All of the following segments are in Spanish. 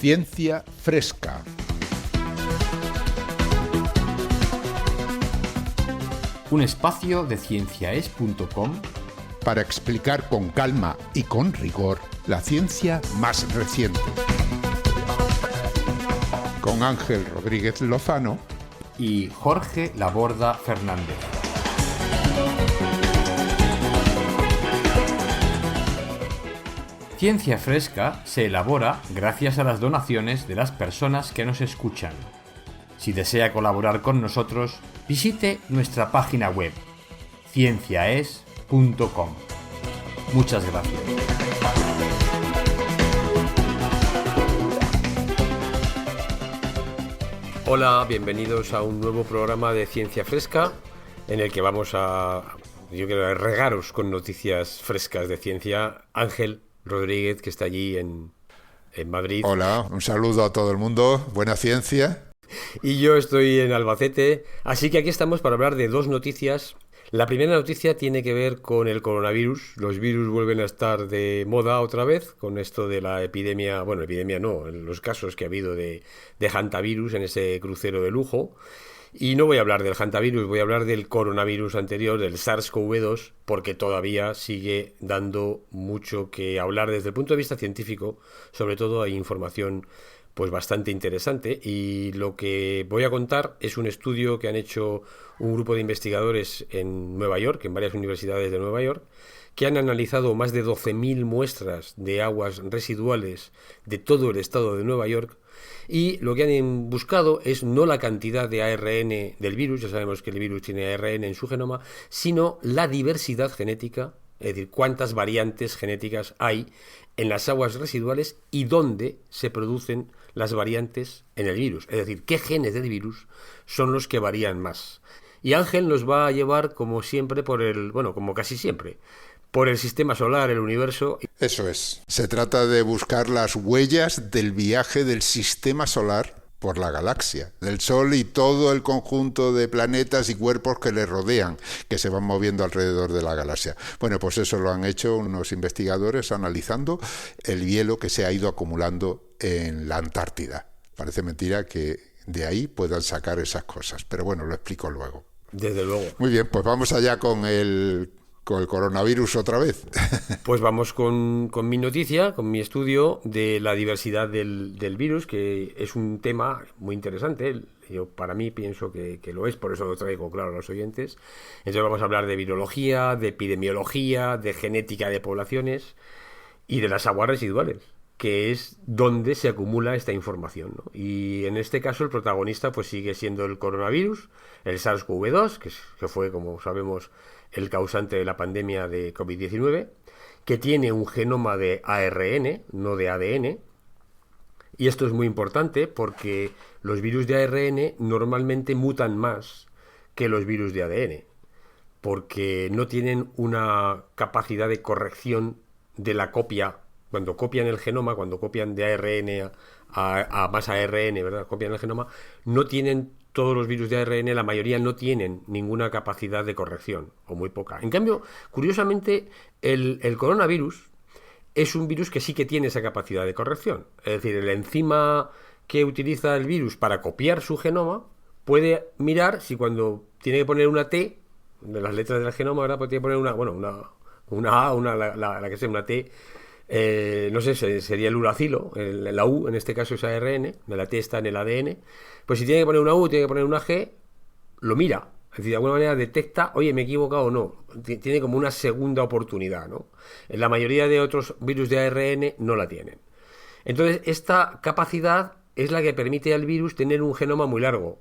Ciencia Fresca. Un espacio de cienciaes.com Para explicar con calma y con rigor la ciencia más reciente. Con Ángel Rodríguez Lozano y Jorge Laborda Fernández. Ciencia Fresca se elabora gracias a las donaciones de las personas que nos escuchan. Si desea colaborar con nosotros, visite nuestra página web cienciaes.com. Muchas gracias. Hola, bienvenidos a un nuevo programa de Ciencia Fresca en el que vamos a regaros con noticias frescas de ciencia. Ángel Rodríguez, que está allí en Madrid. Hola, un saludo a todo el mundo, buena ciencia. Y yo estoy en Albacete, así que aquí estamos para hablar de dos noticias. La primera noticia tiene que ver con el coronavirus. Los virus vuelven a estar de moda otra vez con esto de la epidemia, los casos que ha habido de hantavirus en ese crucero de lujo. Y no voy a hablar del hantavirus, voy a hablar del coronavirus anterior, del SARS-CoV-2, porque todavía sigue dando mucho que hablar desde el punto de vista científico. Sobre todo hay información pues bastante interesante, y lo que voy a contar es un estudio que han hecho un grupo de investigadores en Nueva York, en varias universidades de Nueva York, que han analizado más de 12.000 muestras de aguas residuales de todo el estado de Nueva York, y lo que han buscado es no la cantidad de ARN del virus, ya sabemos que el virus tiene ARN en su genoma, sino la diversidad genética, es decir, cuántas variantes genéticas hay en las aguas residuales y dónde se producen las variantes en el virus, es decir, qué genes del virus son los que varían más. Y Ángel nos va a llevar, como siempre, como casi siempre, por el sistema solar, el universo. Eso es. Se trata de buscar las huellas del viaje del sistema solar por la galaxia, del Sol y todo el conjunto de planetas y cuerpos que le rodean, que se van moviendo alrededor de la galaxia. Bueno, pues eso lo han hecho unos investigadores analizando el hielo que se ha ido acumulando en la Antártida. Parece mentira que de ahí puedan sacar esas cosas, pero bueno, lo explico luego. Desde luego. Muy bien, pues vamos allá con el coronavirus otra vez. Pues vamos con mi noticia, con mi estudio de la diversidad del virus, que es un tema muy interesante. Yo para mí pienso que lo es, por eso lo traigo claro a los oyentes. Entonces vamos a hablar de virología, de epidemiología, de genética de poblaciones y de las aguas residuales, que es donde se acumula esta información, ¿no? Y en este caso el protagonista pues sigue siendo el coronavirus, el SARS-CoV-2, que fue, como sabemos, el causante de la pandemia de COVID-19, que tiene un genoma de ARN, no de ADN. Y esto es muy importante porque los virus de ARN normalmente mutan más que los virus de ADN, porque no tienen una capacidad de corrección de la copia. Cuando copian el genoma, cuando copian de ARN a más ARN, ¿verdad? Copian el genoma, no tienen todos los virus de ARN, la mayoría no tienen ninguna capacidad de corrección, o muy poca. En cambio, curiosamente, el coronavirus es un virus que sí que tiene esa capacidad de corrección. Es decir, el enzima que utiliza el virus para copiar su genoma puede mirar si cuando tiene que poner una T, de las letras del genoma, ¿verdad? Pues tiene que poner una A, la que sea, una T. No sé, sería el uracilo, la U en este caso es ARN, la T está en el ADN, pues si tiene que poner una U, tiene que poner una G, lo mira, es decir, de alguna manera detecta, oye, me he equivocado o no, tiene como una segunda oportunidad, ¿no? En la mayoría de otros virus de ARN no la tienen. Entonces, esta capacidad es la que permite al virus tener un genoma muy largo,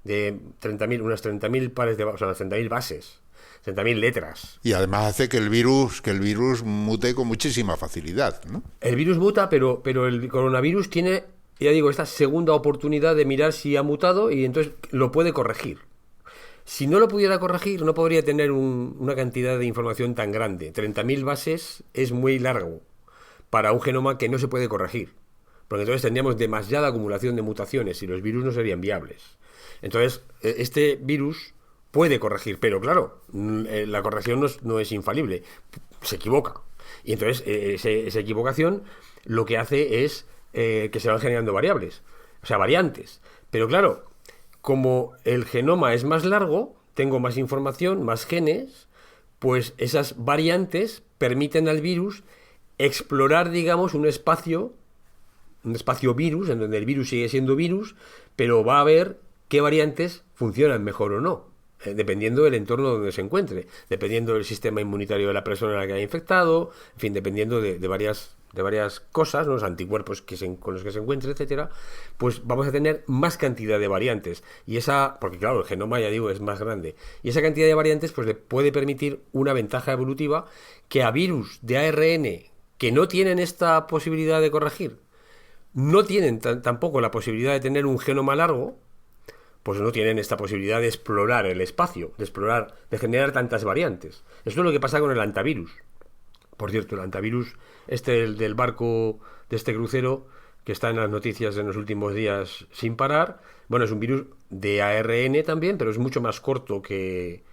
de unas 30.000 pares de, o sea, 30.000 bases. 30.000 letras. Y además hace que el virus mute con muchísima facilidad, ¿no? El virus muta, pero el coronavirus tiene, ya digo, esta segunda oportunidad de mirar si ha mutado y entonces lo puede corregir. Si no lo pudiera corregir, no podría tener una cantidad de información tan grande. 30.000 bases es muy largo para un genoma que no se puede corregir, porque entonces tendríamos demasiada acumulación de mutaciones y los virus no serían viables. Entonces, este virus puede corregir, pero claro, la corrección no es infalible, se equivoca. Y entonces esa equivocación lo que hace es que se van generando variantes. Pero claro, como el genoma es más largo, tengo más información, más genes, pues esas variantes permiten al virus explorar, digamos, un espacio virus, en donde el virus sigue siendo virus, pero va a ver qué variantes funcionan mejor o no, dependiendo del entorno donde se encuentre, dependiendo del sistema inmunitario de la persona a la que haya infectado, en fin, dependiendo de varias cosas, ¿no? Los anticuerpos con los que se encuentre, etcétera, pues vamos a tener más cantidad de variantes. Y porque claro, el genoma, ya digo, es más grande. Y esa cantidad de variantes pues le puede permitir una ventaja evolutiva que a virus de ARN que no tienen esta posibilidad de corregir, no tienen tampoco la posibilidad de tener un genoma largo, pues no tienen esta posibilidad de explorar el espacio, de generar tantas variantes. Esto es lo que pasa con el antivirus. Por cierto, el antivirus del barco de este crucero, que está en las noticias en los últimos días sin parar, bueno, es un virus de ARN también, pero es mucho más corto que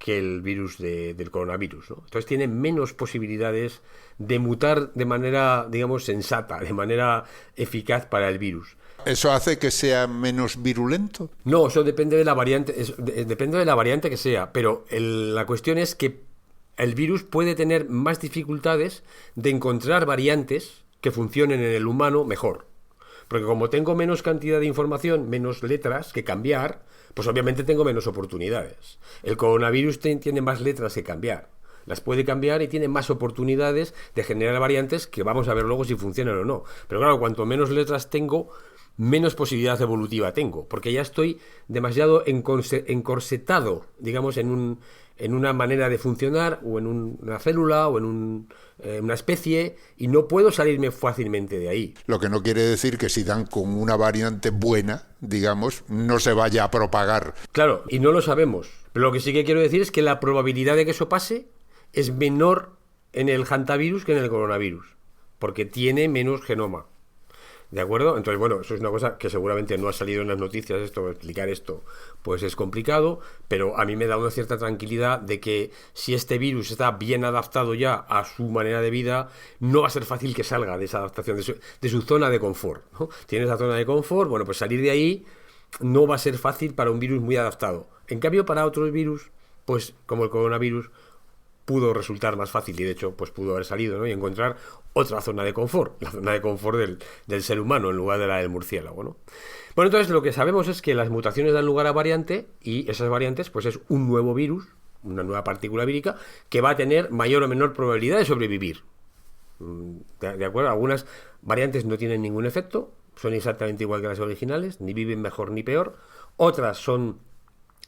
el virus del coronavirus, ¿no? Entonces tiene menos posibilidades de mutar de manera, digamos, sensata, de manera eficaz para el virus. ¿Eso hace que sea menos virulento? No, eso depende de la variante, depende de la variante que sea, pero la cuestión es que el virus puede tener más dificultades de encontrar variantes que funcionen en el humano mejor. Porque como tengo menos cantidad de información, menos letras que cambiar, pues obviamente tengo menos oportunidades. El coronavirus tiene más letras que cambiar. Las puede cambiar y tiene más oportunidades de generar variantes que vamos a ver luego si funcionan o no. Pero claro, cuanto menos letras tengo, menos posibilidad evolutiva tengo. Porque ya estoy demasiado encorsetado, digamos, en una manera de funcionar, o en una célula, o en una especie, y no puedo salirme fácilmente de ahí. Lo que no quiere decir que si dan con una variante buena, digamos, no se vaya a propagar. Claro, y no lo sabemos. Pero lo que sí que quiero decir es que la probabilidad de que eso pase es menor en el hantavirus que en el coronavirus, porque tiene menos genoma. ¿De acuerdo? Entonces, bueno, eso es una cosa que seguramente no ha salido en las noticias, explicar esto pues es complicado, pero a mí me da una cierta tranquilidad de que si este virus está bien adaptado ya a su manera de vida, no va a ser fácil que salga de esa adaptación, de su zona de confort, ¿no? Tiene esa zona de confort, bueno, pues salir de ahí no va a ser fácil para un virus muy adaptado. En cambio, para otros virus, pues como el coronavirus, pudo resultar más fácil y de hecho pues pudo haber salido, ¿no? Y encontrar otra zona de confort, la zona de confort del ser humano en lugar de la del murciélago, ¿no? Bueno, entonces lo que sabemos es que las mutaciones dan lugar a variante y esas variantes pues es un nuevo virus, una nueva partícula vírica que va a tener mayor o menor probabilidad de sobrevivir. ¿De acuerdo? Algunas variantes no tienen ningún efecto, son exactamente igual que las originales, ni viven mejor ni peor. Otras son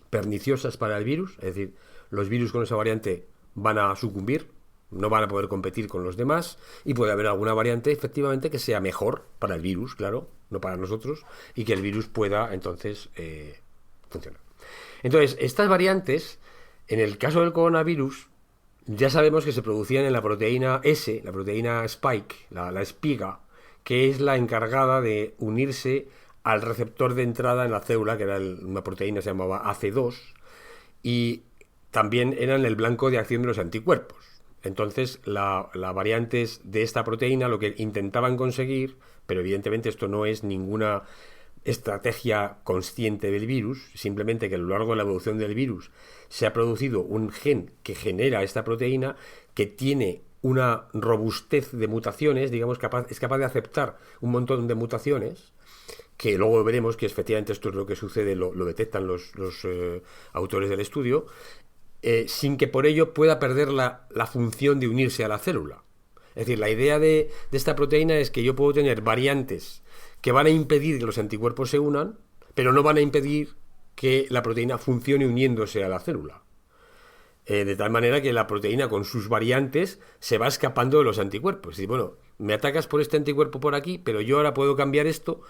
perniciosas para el virus, es decir, los virus con esa variante van a sucumbir, no van a poder competir con los demás, y puede haber alguna variante efectivamente que sea mejor para el virus, claro, no para nosotros, y que el virus pueda entonces funcionar. Entonces, estas variantes, en el caso del coronavirus, ya sabemos que se producían en la proteína S, la proteína Spike, la espiga, que es la encargada de unirse al receptor de entrada en la célula, que era una proteína que se llamaba AC2, y también eran el blanco de acción de los anticuerpos. Entonces, las variantes de esta proteína lo que intentaban conseguir, pero evidentemente esto no es ninguna estrategia consciente del virus, simplemente que a lo largo de la evolución del virus se ha producido un gen que genera esta proteína que tiene una robustez de mutaciones, digamos, es capaz de aceptar un montón de mutaciones, que luego veremos que efectivamente esto es lo que sucede, lo detectan los autores del estudio, sin que por ello pueda perder la función de unirse a la célula. Es decir, la idea de esta proteína es que yo puedo tener variantes que van a impedir que los anticuerpos se unan, pero no van a impedir que la proteína funcione uniéndose a la célula. De tal manera que la proteína con sus variantes se va escapando de los anticuerpos. Es decir, bueno, me atacas por este anticuerpo por aquí, pero yo ahora puedo cambiar esto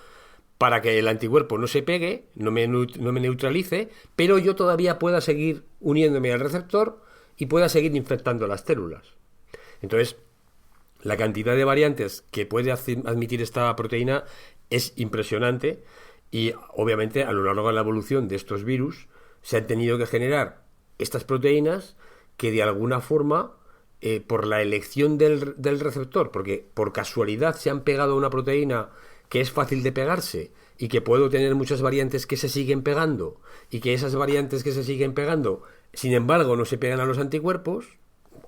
para que el anticuerpo no se pegue, no me neutralice, pero yo todavía pueda seguir uniéndome al receptor y pueda seguir infectando las células. Entonces, la cantidad de variantes que puede admitir esta proteína es impresionante y, obviamente, a lo largo de la evolución de estos virus se han tenido que generar estas proteínas que, de alguna forma, por la elección del receptor, porque por casualidad se han pegado a una proteína que es fácil de pegarse y que puedo tener muchas variantes que se siguen pegando y que esas variantes que se siguen pegando, sin embargo, no se pegan a los anticuerpos,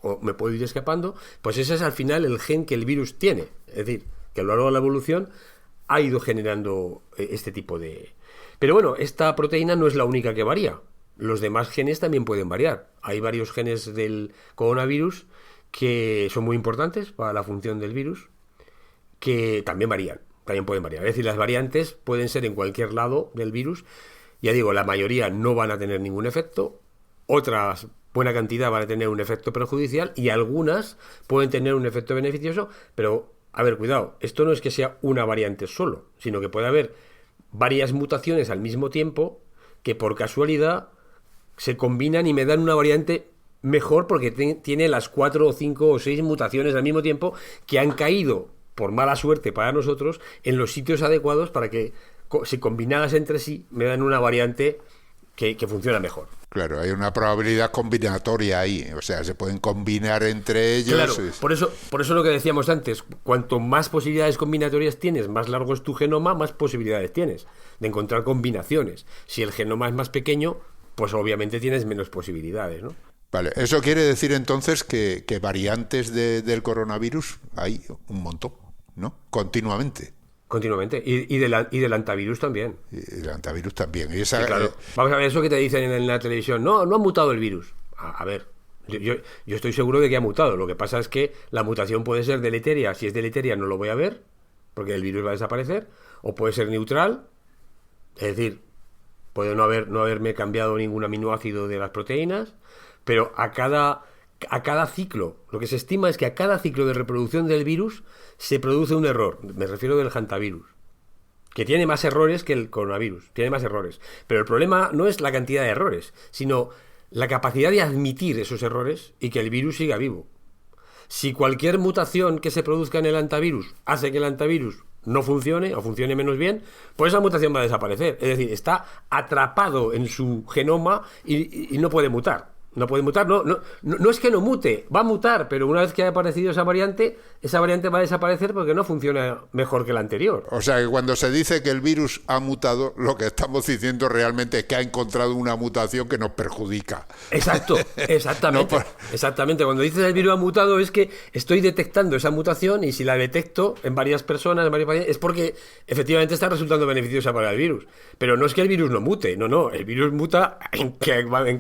o me puedo ir escapando, pues ese es al final el gen que el virus tiene. Es decir, que a lo largo de la evolución ha ido generando este tipo de... Pero bueno, esta proteína no es la única que varía. Los demás genes también pueden variar. Hay varios genes del coronavirus que son muy importantes para la función del virus, que también varían, también pueden variar. Es decir, las variantes pueden ser en cualquier lado del virus. Ya digo, la mayoría no van a tener ningún efecto, otras, buena cantidad, van a tener un efecto perjudicial y algunas pueden tener un efecto beneficioso, pero, a ver, cuidado, esto no es que sea una variante solo, sino que puede haber varias mutaciones al mismo tiempo que por casualidad se combinan y me dan una variante mejor porque tiene las 4 o 5 o 6 mutaciones al mismo tiempo que han caído, por mala suerte para nosotros, en los sitios adecuados para que, si combinadas entre sí, me dan una variante que funciona mejor. Claro, hay una probabilidad combinatoria ahí, o sea, se pueden combinar entre ellos. Claro, por eso lo que decíamos antes, cuanto más posibilidades combinatorias tienes, más largo es tu genoma, más posibilidades tienes de encontrar combinaciones. Si el genoma es más pequeño, pues obviamente tienes menos posibilidades, ¿no? Vale, eso quiere decir entonces que variantes del coronavirus hay un montón, ¿no? Continuamente. Continuamente. Y del antivirus también. Y el antivirus también. Y esa, sí, claro. Vamos a ver eso que te dicen en la televisión. No ha mutado el virus. A ver, yo estoy seguro de que ha mutado. Lo que pasa es que la mutación puede ser deleteria. Si es deleteria no lo voy a ver, porque el virus va a desaparecer. O puede ser neutral. Es decir, puede no haberme cambiado ningún aminoácido de las proteínas. Pero a cada ciclo, lo que se estima es que a cada ciclo de reproducción del virus se produce un error. Me refiero del hantavirus, que tiene más errores que el coronavirus, tiene más errores. Pero el problema no es la cantidad de errores, sino la capacidad de admitir esos errores y que el virus siga vivo. Si cualquier mutación que se produzca en el hantavirus hace que el hantavirus no funcione o funcione menos bien, pues esa mutación va a desaparecer. Es decir, está atrapado en su genoma y no puede mutar. No puede mutar, no es que no mute, va a mutar, pero una vez que haya aparecido esa variante va a desaparecer porque no funciona mejor que la anterior. O sea que cuando se dice que el virus ha mutado, lo que estamos diciendo realmente es que ha encontrado una mutación que nos perjudica. Exacto, exactamente. Exactamente, cuando dices el virus ha mutado es que estoy detectando esa mutación y si la detecto en varias personas, en varios pacientes, es porque efectivamente está resultando beneficiosa para el virus. Pero no es que el virus no mute, no, el virus muta en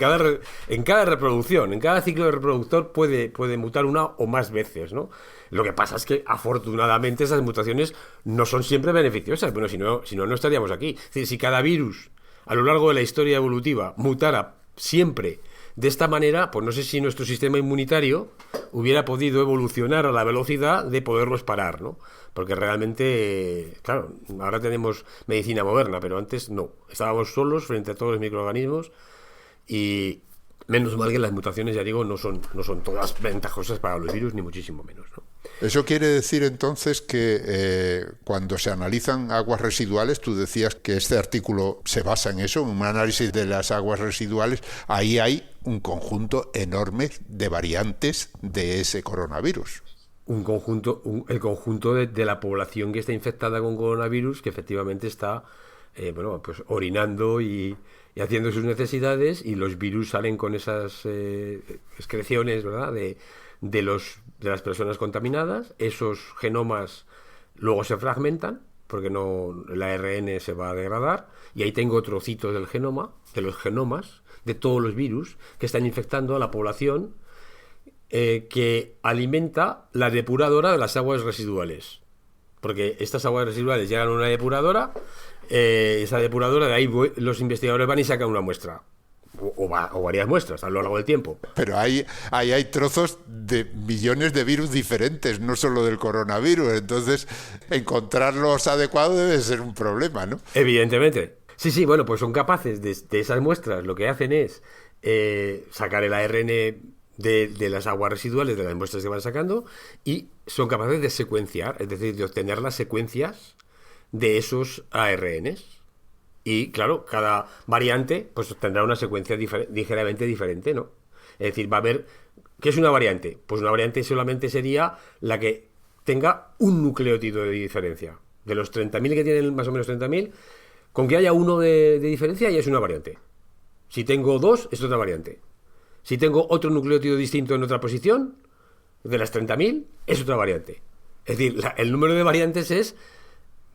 cada reproducción, en cada ciclo de reproductor puede mutar una o más veces, ¿no? Lo que pasa es que afortunadamente esas mutaciones no son siempre beneficiosas. Bueno, si no estaríamos aquí. Es decir, si cada virus a lo largo de la historia evolutiva mutara siempre de esta manera, pues no sé si nuestro sistema inmunitario hubiera podido evolucionar a la velocidad de poderlos parar, ¿no? Porque realmente, claro, ahora tenemos medicina moderna, pero antes no. Estábamos solos frente a todos los microorganismos y menos mal que las mutaciones, ya digo, no son todas ventajosas para los virus, ni muchísimo menos, ¿no? Eso quiere decir entonces que cuando se analizan aguas residuales, tú decías que este artículo se basa en eso, en un análisis de las aguas residuales, ahí hay un conjunto enorme de variantes de ese coronavirus. El conjunto de la población que está infectada con coronavirus, que efectivamente está pues orinando y haciendo sus necesidades, y los virus salen con esas excreciones, ¿verdad?, de las personas contaminadas. Esos genomas luego se fragmentan porque el ARN se va a degradar y ahí tengo trocitos del genoma, de los genomas de todos los virus que están infectando a la población, que alimenta la depuradora de las aguas residuales, porque estas aguas residuales llegan a una depuradora. Esa depuradora, de ahí los investigadores van y sacan una muestra o varias muestras a lo largo del tiempo. Pero ahí hay trozos de millones de virus diferentes, no solo del coronavirus, entonces encontrarlos adecuados debe ser un problema, ¿no? Evidentemente. Sí, bueno, pues son capaces de esas muestras, lo que hacen es sacar el ARN de las aguas residuales, de las muestras que van sacando, y son capaces de secuenciar, es decir, de obtener las secuencias de esos ARNs. Y claro, cada variante pues tendrá una secuencia ligeramente diferente, ¿no? Es decir, va a haber... ¿Qué es una variante? Pues una variante solamente sería la que tenga un nucleótido de diferencia. De los 30.000 que tienen, más o menos 30.000, con que haya uno de diferencia ya es una variante. Si tengo dos, es otra variante. Si tengo otro nucleótido distinto en otra posición, de las 30.000, es otra variante. Es decir, el número de variantes es,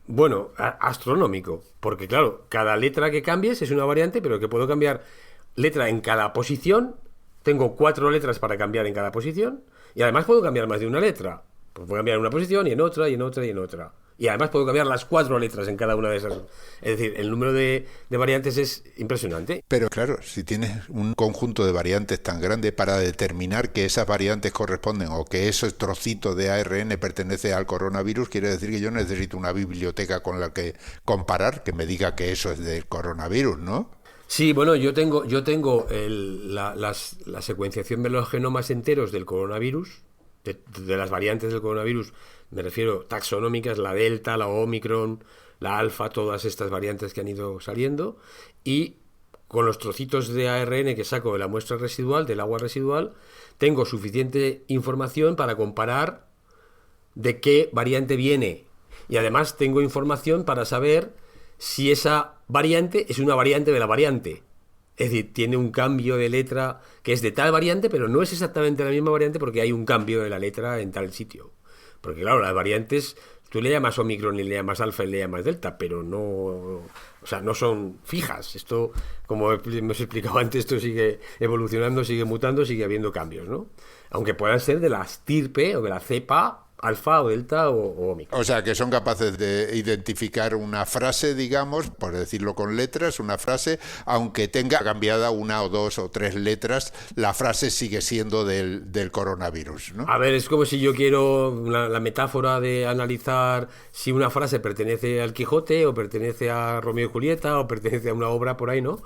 bueno, astronómico. Porque claro, cada letra que cambies es una variante, pero que puedo cambiar letra en cada posición. Tengo 4 letras para cambiar en cada posición. Y además puedo cambiar más de una letra. Pues puedo cambiar en una posición y en otra, y en otra, y en otra. Y además puedo cambiar las 4 letras en cada una de esas. Es decir, el número de variantes es impresionante. Pero claro, si tienes un conjunto de variantes tan grande para determinar que esas variantes corresponden o que ese trocito de ARN pertenece al coronavirus, quiere decir que yo necesito una biblioteca con la que comparar, que me diga que eso es del coronavirus, ¿no? Sí, bueno, yo tengo la secuenciación de los genomas enteros del coronavirus, de las variantes del coronavirus, me refiero taxonómicas, la delta, la omicron, la alfa, todas estas variantes que han ido saliendo, y con los trocitos de ARN que saco de la muestra residual, del agua residual, tengo suficiente información para comparar de qué variante viene. Y además tengo información para saber si esa variante es una variante de la variante. Es decir, tiene un cambio de letra que es de tal variante, pero no es exactamente la misma variante porque hay un cambio de la letra en tal sitio. Porque claro, las variantes, tú le llamas Omicron y le llamas Alfa y le llamas Delta, pero no, o sea, no son fijas. Esto, como hemos explicado antes, esto sigue evolucionando, sigue mutando, sigue habiendo cambios, ¿no? Aunque puedan ser de la estirpe o de la cepa alfa o delta o omicron. O sea, que son capaces de identificar una frase, digamos, por decirlo con letras, una frase, aunque tenga cambiada una o dos o tres letras, la frase sigue siendo del coronavirus, ¿no? A ver, es como si yo quiero la metáfora de analizar si una frase pertenece al Quijote o pertenece a Romeo y Julieta o pertenece a una obra por ahí, ¿no?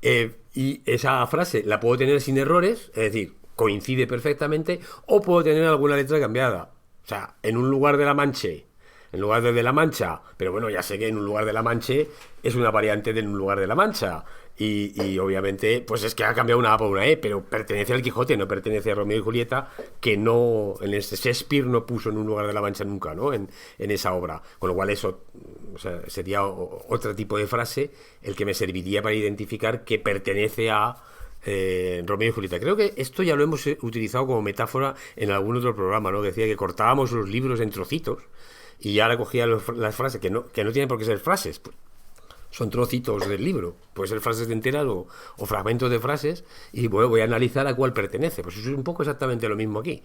Y esa frase la puedo tener sin errores, es decir, coincide perfectamente, o puedo tener alguna letra cambiada. O sea, en un lugar de la Manche, en lugar de la Mancha, pero bueno, ya sé que en un lugar de la Manche es una variante de un lugar de la Mancha. Y obviamente, pues es que ha cambiado una A por una E, pero pertenece al Quijote, no pertenece a Romeo y Julieta, que no, en ese Shakespeare no puso en un lugar de la Mancha nunca, ¿no? En esa obra. Con lo cual eso, o sea, sería otro tipo de frase el que me serviría para identificar que pertenece a Romeo y Julieta. Creo que esto ya lo hemos utilizado como metáfora en algún otro programa, ¿no? Decía que cortábamos los libros en trocitos y ahora cogía las frases que no tienen por qué ser frases, pues, son trocitos del libro, puede ser frases de enteras o fragmentos de frases, y bueno, voy a analizar a cuál pertenece. Pues eso es un poco exactamente lo mismo aquí.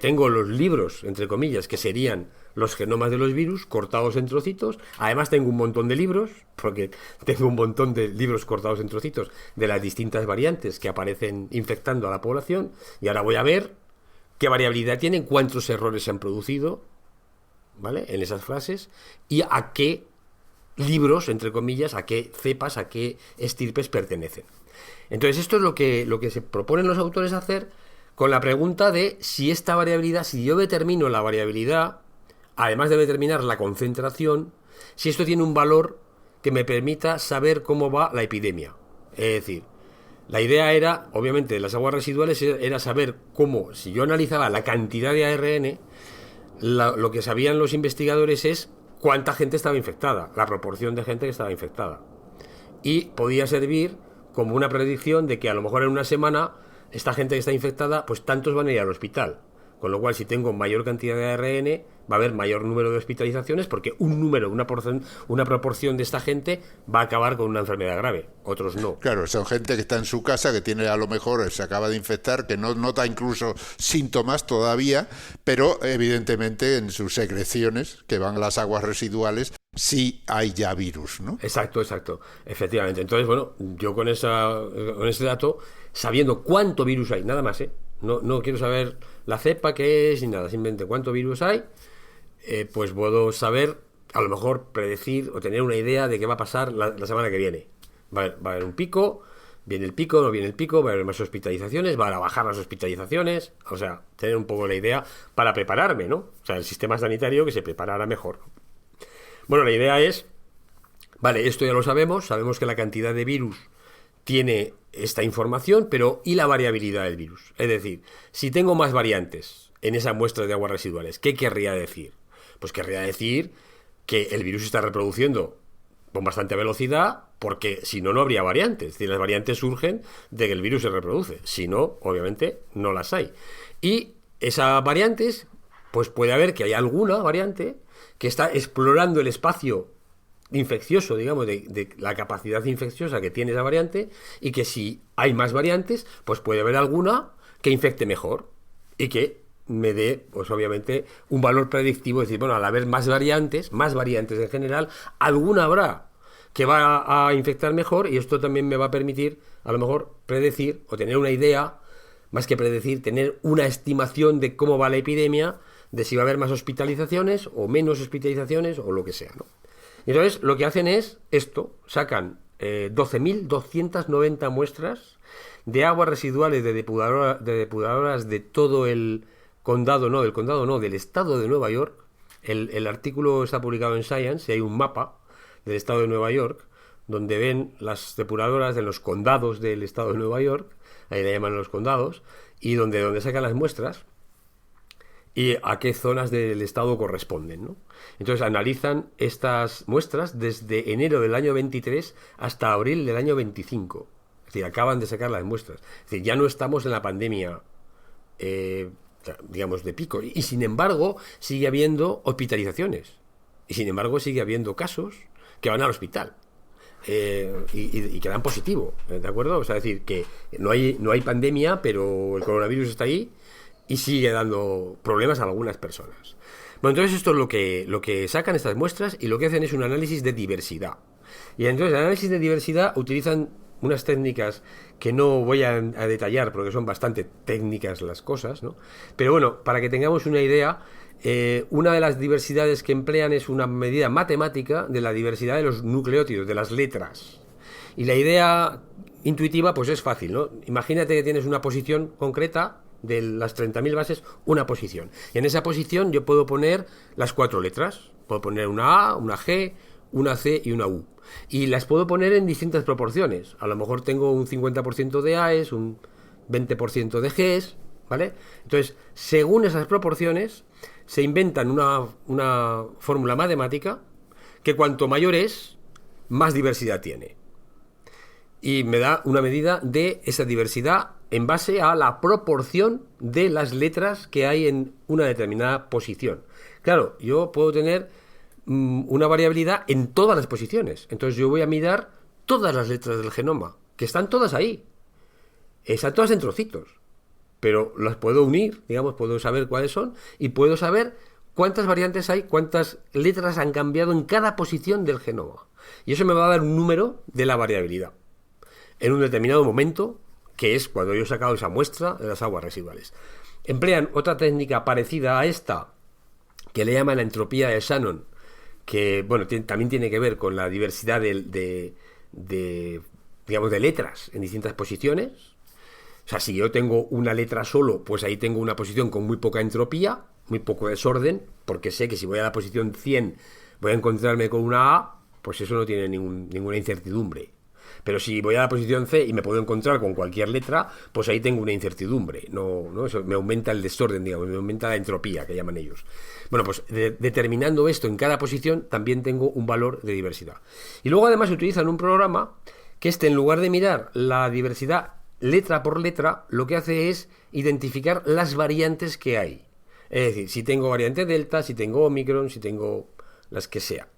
Tengo los libros, entre comillas, que serían los genomas de los virus cortados en trocitos. Además tengo un montón de libros, porque tengo un montón de libros cortados en trocitos de las distintas variantes que aparecen infectando a la población, y ahora voy a ver qué variabilidad tienen, cuántos errores se han producido, ¿vale?, en esas frases, y a qué libros, entre comillas, a qué cepas, a qué estirpes pertenecen. Entonces esto es lo que se proponen los autores hacer con la pregunta de si esta variabilidad, si yo determino la variabilidad, además de determinar la concentración, si esto tiene un valor que me permita saber cómo va la epidemia. Es decir, la idea era, obviamente, de las aguas residuales era saber cómo, si yo analizaba la cantidad de ARN, lo que sabían los investigadores es cuánta gente estaba infectada, la proporción de gente que estaba infectada. Y podía servir como una predicción de que a lo mejor en una semana esta gente que está infectada, pues tantos van a ir al hospital. Con lo cual, si tengo mayor cantidad de ARN, va a haber mayor número de hospitalizaciones, porque una proporción de esta gente va a acabar con una enfermedad grave, otros no. Claro, son gente que está en su casa, que tiene, a lo mejor se acaba de infectar, que no nota incluso síntomas todavía, pero evidentemente en sus secreciones, que van a las aguas residuales, sí hay ya virus, ¿no? Exacto, efectivamente. Entonces, bueno, yo con ese dato, sabiendo cuánto virus hay, nada más, no quiero saber la cepa que es ni nada, simplemente cuánto virus hay, pues puedo saber, a lo mejor predecir o tener una idea de qué va a pasar la semana que viene. Va a haber un pico, viene el pico, no viene el pico, va a haber más hospitalizaciones, van a bajar las hospitalizaciones, o sea, tener un poco la idea para prepararme, ¿no? O sea, el sistema sanitario que se preparara mejor. Bueno, la idea es, vale, esto ya lo sabemos que la cantidad de virus tiene esta información, pero ¿y la variabilidad del virus? Es decir, si tengo más variantes en esa muestra de aguas residuales, ¿qué querría decir? Pues querría decir que el virus se está reproduciendo con bastante velocidad, porque si no, no habría variantes. Es decir, las variantes surgen de que el virus se reproduce. Si no, obviamente, no las hay. Y esas variantes, pues puede haber que haya alguna variante que está explorando el espacio infeccioso, digamos, de la capacidad infecciosa que tiene esa variante, y que si hay más variantes, pues puede haber alguna que infecte mejor y que me dé, pues obviamente, un valor predictivo. Es decir, bueno, al haber más variantes en general, alguna habrá que va a infectar mejor, y esto también me va a permitir, a lo mejor, predecir o tener una idea, más que predecir, tener una estimación de cómo va la epidemia, de si va a haber más hospitalizaciones o menos hospitalizaciones o lo que sea, ¿no? Entonces, lo que hacen es esto, sacan 12.290 muestras de aguas residuales de depuradoras de todo el condado, del estado de Nueva York. El artículo está publicado en Science, y hay un mapa del estado de Nueva York, donde ven las depuradoras de los condados del estado de Nueva York, ahí le llaman los condados, y donde sacan las muestras, y a qué zonas del estado corresponden, ¿no? Entonces analizan estas muestras desde enero del año 23 hasta abril del año 25. Es decir, acaban de sacar las muestras. Es decir, ya no estamos en la pandemia, digamos, de pico. Y sin embargo, sigue habiendo hospitalizaciones. Y sin embargo, sigue habiendo casos que van al hospital. Y que dan positivo, ¿de acuerdo? O sea, es decir, que no hay pandemia, pero el coronavirus está ahí y sigue dando problemas a algunas personas. Bueno, entonces esto es lo que sacan estas muestras, y lo que hacen es un análisis de diversidad. Y entonces el análisis de diversidad utilizan unas técnicas que no voy a detallar porque son bastante técnicas las cosas, ¿no? Pero bueno, para que tengamos una idea, una de las diversidades que emplean es una medida matemática de la diversidad de los nucleótidos, de las letras. Y la idea intuitiva pues es fácil, ¿no? Imagínate que tienes una posición concreta de las 30.000 bases, una posición. Y en esa posición yo puedo poner las 4 letras. Puedo poner una A, una G, una C y una U. Y las puedo poner en distintas proporciones. A lo mejor tengo un 50% de A's, un 20% de G's, ¿vale? Entonces, según esas proporciones, se inventan una fórmula matemática que cuanto mayor es, más diversidad tiene. Y me da una medida de esa diversidad en base a la proporción de las letras que hay en una determinada posición. Claro, yo puedo tener una variabilidad en todas las posiciones. Entonces yo voy a mirar todas las letras del genoma, que están todas ahí. Están todas en trocitos. Pero las puedo unir, digamos, puedo saber cuáles son, y puedo saber cuántas variantes hay, cuántas letras han cambiado en cada posición del genoma. Y eso me va a dar un número de la variabilidad en un determinado momento, que es cuando yo he sacado esa muestra de las aguas residuales. Emplean otra técnica parecida a esta, que le llaman la entropía de Shannon, que bueno, también tiene que ver con la diversidad digamos, de letras en distintas posiciones. O sea, si yo tengo una letra solo, pues ahí tengo una posición con muy poca entropía, muy poco desorden, porque sé que si voy a la posición 100 voy a encontrarme con una A, pues eso no tiene ninguna incertidumbre. Pero si voy a la posición C y me puedo encontrar con cualquier letra, pues ahí tengo una incertidumbre. No, eso me aumenta el desorden, digamos, me aumenta la entropía, que llaman ellos. Bueno, pues determinando esto en cada posición, también tengo un valor de diversidad. Y luego además utilizan un programa que en lugar de mirar la diversidad letra por letra, lo que hace es identificar las variantes que hay. Es decir, si tengo variante delta, si tengo omicron, si tengo las que sea.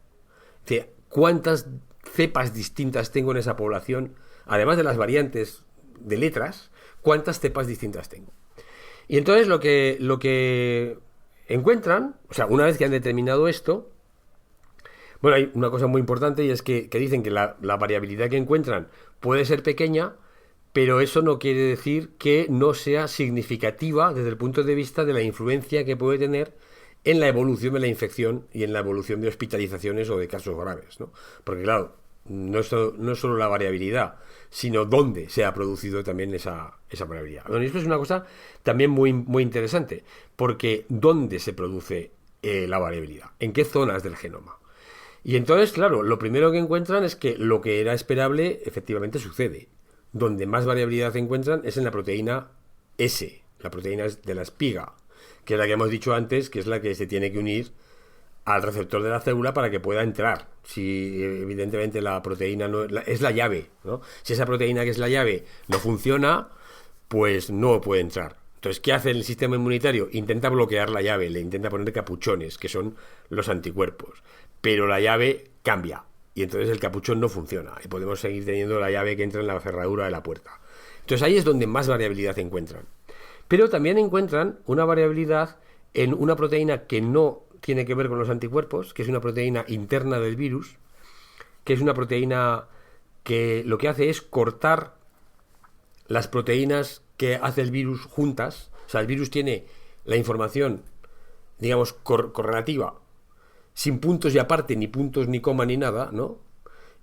Es decir, cuántas cepas distintas tengo en esa población, además de las variantes de letras, cuántas cepas distintas tengo. Y entonces lo que encuentran, o sea, una vez que han determinado esto, bueno, hay una cosa muy importante, y es que dicen que la variabilidad que encuentran puede ser pequeña, pero eso no quiere decir que no sea significativa desde el punto de vista de la influencia que puede tener en la evolución de la infección y en la evolución de hospitalizaciones o de casos graves, ¿no? Porque claro, no es solo la variabilidad, sino dónde se ha producido también esa variabilidad. Bueno, y esto es una cosa también muy, muy interesante, porque ¿dónde se produce la variabilidad? ¿En qué zonas del genoma? Y entonces, claro, lo primero que encuentran es que lo que era esperable efectivamente sucede. Donde más variabilidad se encuentran es en la proteína S, la proteína de la espiga, que es la que hemos dicho antes, que es la que se tiene que unir al receptor de la célula para que pueda entrar. Si evidentemente la proteína no es la llave, ¿no? Si esa proteína que es la llave no funciona, pues no puede entrar. Entonces, ¿qué hace el sistema inmunitario? Intenta bloquear la llave, le intenta poner capuchones, que son los anticuerpos. Pero la llave cambia y entonces el capuchón no funciona y podemos seguir teniendo la llave que entra en la cerradura de la puerta. Entonces ahí es donde más variabilidad encuentran. Pero también encuentran una variabilidad en una proteína que no tiene que ver con los anticuerpos, que es una proteína interna del virus, que es una proteína que lo que hace es cortar las proteínas que hace el virus juntas. O sea, el virus tiene la información, digamos, correlativa, sin puntos y aparte, ni puntos, ni coma, ni nada, ¿no?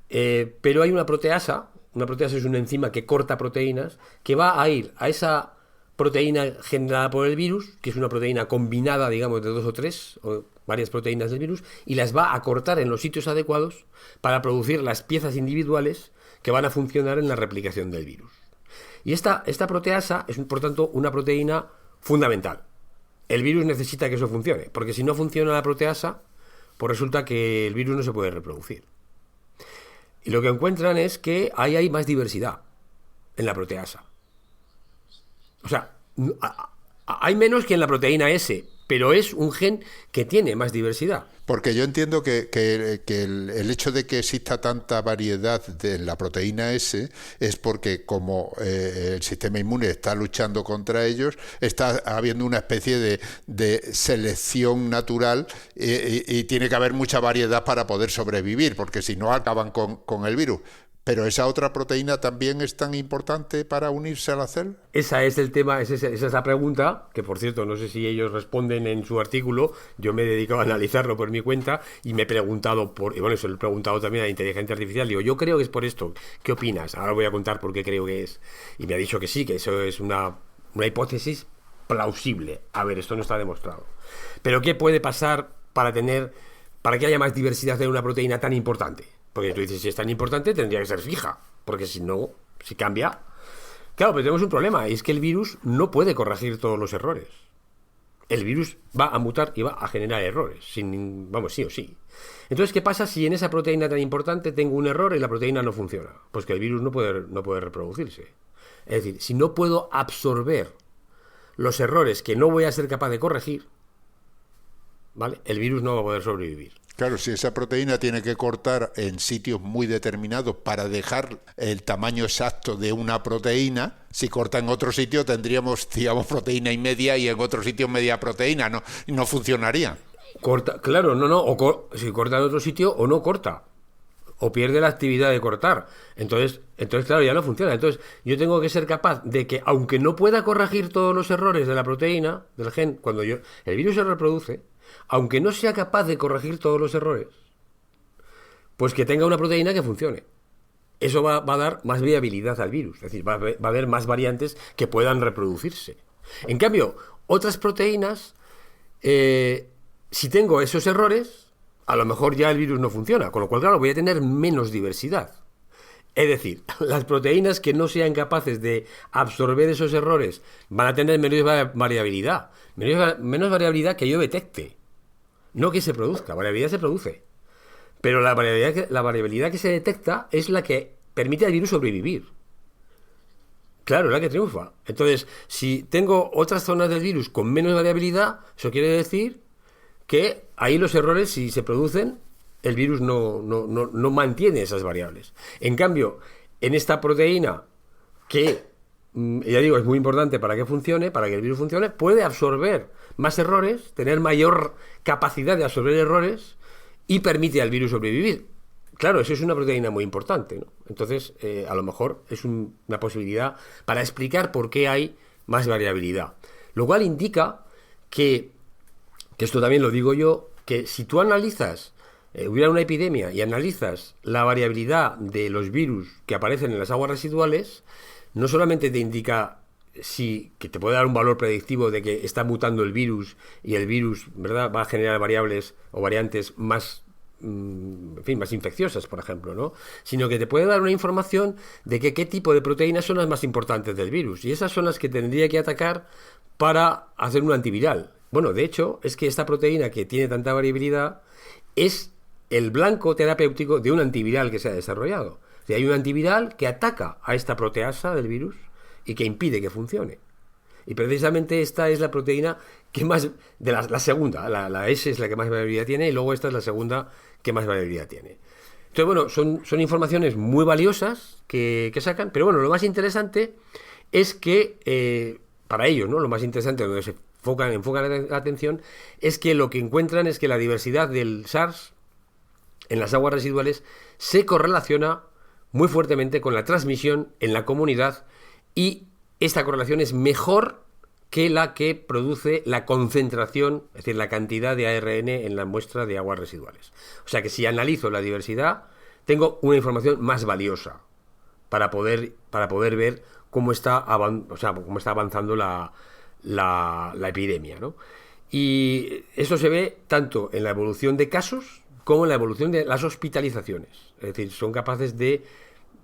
Pero hay una proteasa es una enzima que corta proteínas, que va a ir a esa proteína generada por el virus, que es una proteína combinada, digamos, de 2 o 3 o varias proteínas del virus, y las va a cortar en los sitios adecuados para producir las piezas individuales que van a funcionar en la replicación del virus. Y esta proteasa es, por tanto, una proteína fundamental. El virus necesita que eso funcione, porque si no funciona la proteasa, pues resulta que el virus no se puede reproducir. Y lo que encuentran es que ahí hay más diversidad en la proteasa. O sea, hay menos que en la proteína S, pero es un gen que tiene más diversidad. Porque yo entiendo que el hecho de que exista tanta variedad de la proteína S es porque como el sistema inmune está luchando contra ellos, está habiendo una especie de selección natural y tiene que haber mucha variedad para poder sobrevivir, porque si no acaban con el virus. ¿Pero esa otra proteína también es tan importante para unirse a la célula? Ese es el tema, esa es la pregunta, que por cierto, no sé si ellos responden en su artículo, yo me he dedicado a analizarlo por mi cuenta y me he preguntado, y bueno, se lo he preguntado también a la inteligencia artificial, digo, yo creo que es por esto, ¿qué opinas? Ahora voy a contar por qué creo que es. Y me ha dicho que sí, que eso es una hipótesis plausible. A ver, esto no está demostrado. Pero ¿qué puede pasar para que haya más diversidad de una proteína tan importante? Porque tú dices, si es tan importante, tendría que ser fija. Porque si no, si cambia... Claro, pero tenemos un problema. Y es que el virus no puede corregir todos los errores. El virus va a mutar y va a generar errores. Sí o sí. Entonces, ¿qué pasa si en esa proteína tan importante tengo un error y la proteína no funciona? Pues que el virus no puede reproducirse. Es decir, si no puedo absorber los errores que no voy a ser capaz de corregir, ¿vale? El virus no va a poder sobrevivir. Claro, si esa proteína tiene que cortar en sitios muy determinados para dejar el tamaño exacto de una proteína, si corta en otro sitio tendríamos, digamos, proteína y media y en otro sitio media proteína, no funcionaría. Corta, claro, si corta en otro sitio o no corta, o pierde la actividad de cortar. Entonces, claro, ya no funciona. Entonces, yo tengo que ser capaz de que, aunque no pueda corregir todos los errores de la proteína, del gen, cuando el virus se reproduce, aunque no sea capaz de corregir todos los errores, pues que tenga una proteína que funcione. Eso va a dar más viabilidad al virus, es decir, va a haber más variantes que puedan reproducirse. En cambio, otras proteínas, si tengo esos errores, a lo mejor ya el virus no funciona, con lo cual, claro, voy a tener menos diversidad. Es decir, las proteínas que no sean capaces de absorber esos errores van a tener menos variabilidad. Menos variabilidad que yo detecte. No que se produzca, variabilidad se produce. Pero la variabilidad que se detecta es la que permite al virus sobrevivir. Claro, es la que triunfa. Entonces, si tengo otras zonas del virus con menos variabilidad, eso quiere decir que ahí los errores, si se producen, el virus no mantiene esas variables. En cambio, en esta proteína, que ya digo, es muy importante para que funcione, para que el virus funcione, puede absorber más errores, tener mayor capacidad de absorber errores y permite al virus sobrevivir. Claro, eso es una proteína muy importante, ¿no? Entonces, a lo mejor es una posibilidad para explicar por qué hay más variabilidad. Lo cual indica que esto también lo digo yo, que si tú analizas, hubiera una epidemia y analizas la variabilidad de los virus que aparecen en las aguas residuales, no solamente te indica que te puede dar un valor predictivo de que está mutando el virus y el virus, ¿verdad?, va a generar variables o variantes más, más infecciosas, por ejemplo, ¿no? Sino que te puede dar una información de qué tipo de proteínas son las más importantes del virus. Y esas son las que tendría que atacar para hacer un antiviral. Bueno, de hecho, es que esta proteína que tiene tanta variabilidad es el blanco terapéutico de un antiviral que se ha desarrollado. O sea, hay un antiviral que ataca a esta proteasa del virus y que impide que funcione. Y precisamente esta es la proteína que más, de la segunda, la S es la que más variabilidad tiene, y luego esta es la segunda que más variabilidad tiene. Entonces, bueno, son informaciones muy valiosas que sacan, pero bueno, lo más interesante es que, para ellos, ¿no? Lo más interesante, donde se enfocan la atención, es que lo que encuentran es que la diversidad del SARS en las aguas residuales se correlaciona muy fuertemente con la transmisión en la comunidad, y esta correlación es mejor que la que produce la concentración, es decir, la cantidad de ARN en la muestra de aguas residuales. O sea que si analizo la diversidad, tengo una información más valiosa para poder ver cómo está avanzando la epidemia, ¿no? Y eso se ve tanto en la evolución de casos como en la evolución de las hospitalizaciones. Es decir, son capaces de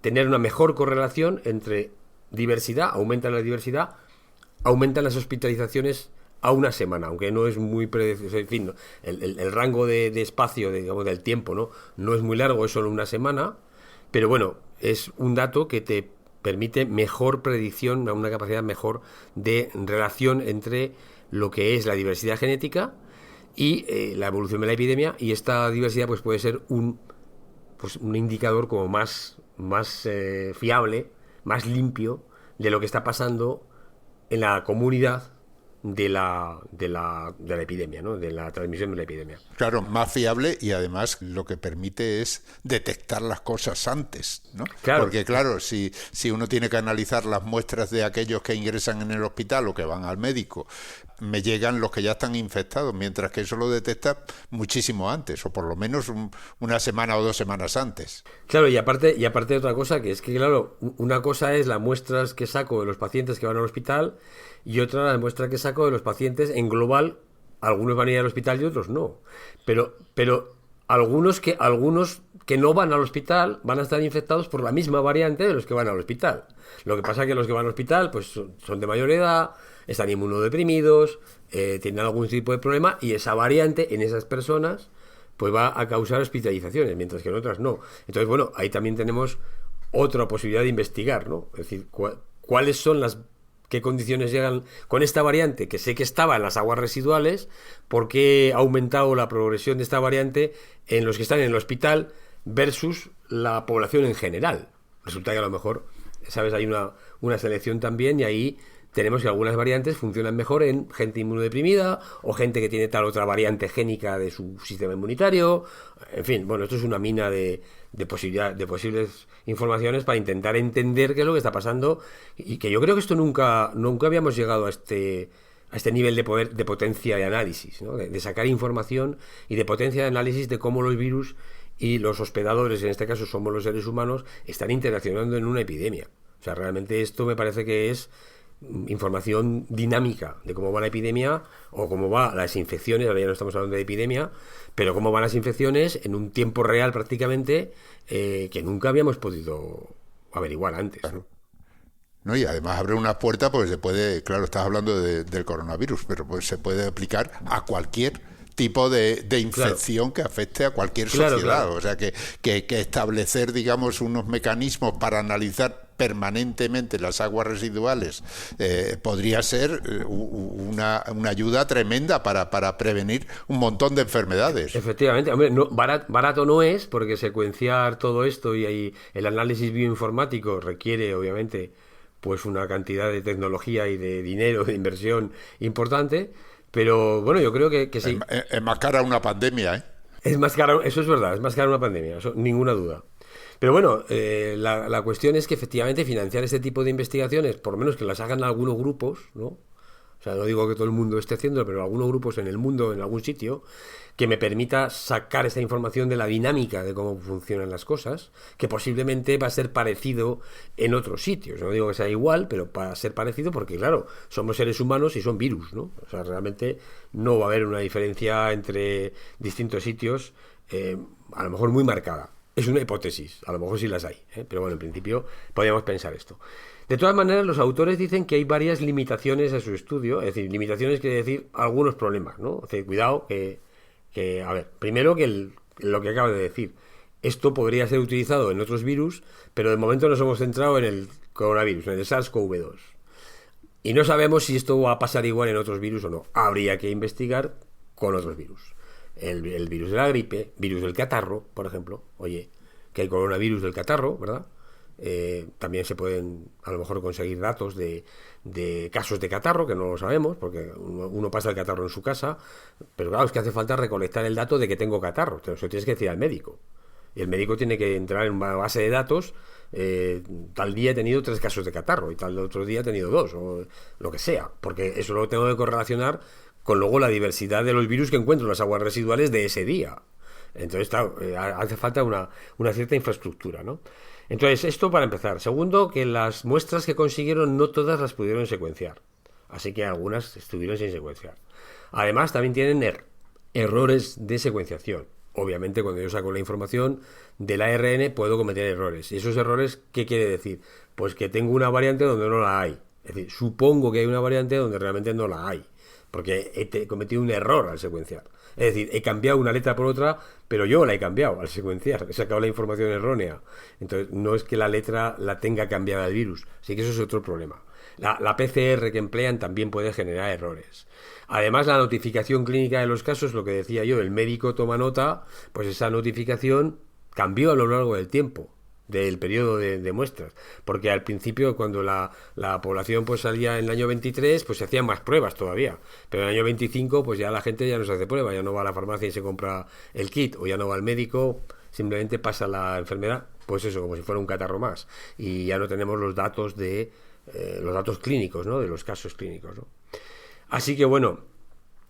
tener una mejor correlación entre diversidad, aumentan la diversidad, aumentan las hospitalizaciones a una semana, aunque no es muy predecible, en fin, el rango de espacio, digamos, del tiempo, no es muy largo, es solo una semana, pero bueno, es un dato que te permite mejor predicción, una capacidad mejor de relación entre lo que es la diversidad genética y la evolución de la epidemia, y esta diversidad pues puede ser un indicador como más fiable, más limpio de lo que está pasando en la comunidad de la epidemia, ¿no? De la transmisión de la epidemia. Claro, más fiable, y además lo que permite es detectar las cosas antes, ¿no? Claro. Porque claro, si uno tiene que analizar las muestras de aquellos que ingresan en el hospital o que van al médico, me llegan los que ya están infectados, mientras que eso lo detecta muchísimo antes, o por lo menos una semana o 2 semanas antes. Claro, y aparte otra cosa, que es que, claro, una cosa es las muestras que saco de los pacientes que van al hospital, y otra la muestra que saco de los pacientes en global. Algunos van a ir al hospital y otros no. Pero algunos que no van al hospital van a estar infectados por la misma variante de los que van al hospital. Lo que pasa es que los que van al hospital pues son de mayor edad, están inmunodeprimidos, tienen algún tipo de problema, y esa variante en esas personas pues va a causar hospitalizaciones, mientras que en otras no. Entonces, bueno, ahí también tenemos otra posibilidad de investigar, ¿no? Es decir, cuáles son qué condiciones llegan con esta variante, que sé que estaba en las aguas residuales, por qué ha aumentado la progresión de esta variante en los que están en el hospital versus la población en general. Resulta que a lo mejor, ¿sabes? Hay una selección también, y ahí tenemos que algunas variantes funcionan mejor en gente inmunodeprimida o gente que tiene tal otra variante génica de su sistema inmunitario. En fin, bueno, esto es una mina de posibles informaciones para intentar entender qué es lo que está pasando, y que yo creo que esto nunca habíamos llegado a este nivel de poder, de potencia de análisis, ¿no? De sacar información y de potencia de análisis de cómo los virus y los hospedadores, en este caso somos los seres humanos, están interaccionando en una epidemia. O sea, realmente esto me parece que es información dinámica de cómo va la epidemia o cómo van las infecciones. Ahora ya no estamos hablando de epidemia, pero cómo van las infecciones en un tiempo real prácticamente, que nunca habíamos podido averiguar antes. Claro. ¿No? Y además abre una puerta, pues se puede, claro, estás hablando del coronavirus, pero pues se puede aplicar a cualquier tipo de infección, claro, que afecte a cualquier sociedad. Claro. O sea, que establecer, digamos, unos mecanismos para analizar permanentemente las aguas residuales podría ser una ayuda tremenda para prevenir un montón de enfermedades. Efectivamente, hombre, barato no es, porque secuenciar todo esto y ahí el análisis bioinformático requiere, obviamente, pues una cantidad de tecnología y de dinero, de inversión importante. Pero bueno, yo creo que sí. Es más cara una pandemia, ¿eh? Es más cara, eso es verdad, es más cara una pandemia, eso, ninguna duda. Pero bueno, la cuestión es que efectivamente financiar este tipo de investigaciones, por lo menos que las hagan algunos grupos, ¿no? O sea, no digo que todo el mundo esté haciendo, pero algunos grupos en el mundo, en algún sitio, que me permita sacar esta información de la dinámica de cómo funcionan las cosas, que posiblemente va a ser parecido en otros sitios. No digo que sea igual, pero va a ser parecido porque, claro, somos seres humanos y son virus, ¿no? O sea, realmente no va a haber una diferencia entre distintos sitios, a lo mejor muy marcada. Es una hipótesis, a lo mejor sí las hay, ¿eh? Pero bueno, en principio podríamos pensar esto. De todas maneras, los autores dicen que hay varias limitaciones a su estudio, es decir, limitaciones quiere decir algunos problemas, ¿no? O sea, cuidado a ver, primero que lo que acabo de decir, esto podría ser utilizado en otros virus, pero de momento nos hemos centrado en el coronavirus, en el SARS-CoV-2. Y no sabemos si esto va a pasar igual en otros virus o no. Habría que investigar con otros virus. El virus de la gripe, virus del catarro, por ejemplo. Oye, que hay coronavirus del catarro, ¿verdad? También se pueden a lo mejor conseguir datos de casos de catarro, que no lo sabemos, porque uno pasa el catarro en su casa, pero claro, es que hace falta recolectar el dato de que tengo catarro. Eso tienes que decir al médico. Y el médico tiene que entrar en una base de datos, tal día he tenido 3 casos de catarro y tal otro día he tenido 2, o lo que sea, porque eso lo tengo que correlacionar con luego la diversidad de los virus que encuentro en las aguas residuales de ese día. Entonces, claro, hace falta una cierta infraestructura, ¿no? Entonces, esto para empezar. Segundo, que las muestras que consiguieron no todas las pudieron secuenciar. Así que algunas estuvieron sin secuenciar. Además, también tienen errores de secuenciación. Obviamente, cuando yo saco la información del ARN puedo cometer errores. ¿Y esos errores qué quiere decir? Pues que tengo una variante donde no la hay. Es decir, supongo que hay una variante donde realmente no la hay. Porque he cometido un error al secuenciar. Es decir, he cambiado una letra por otra, pero yo la he cambiado al secuenciar. He sacado la información errónea. Entonces, no es que la letra la tenga cambiada el virus. Así que eso es otro problema. La PCR que emplean también puede generar errores. Además, la notificación clínica de los casos, lo que decía yo, el médico toma nota, pues esa notificación cambió a lo largo del tiempo, del periodo de muestras, porque al principio cuando la población pues salía en el año 23 pues se hacían más pruebas todavía, pero en el año 25 pues ya la gente ya no se hace prueba, ya no va a la farmacia y se compra el kit, o ya no va al médico, simplemente pasa la enfermedad, pues eso, como si fuera un catarro más, y ya no tenemos los datos los datos clínicos, ¿no? De los casos clínicos, ¿no? Así que bueno,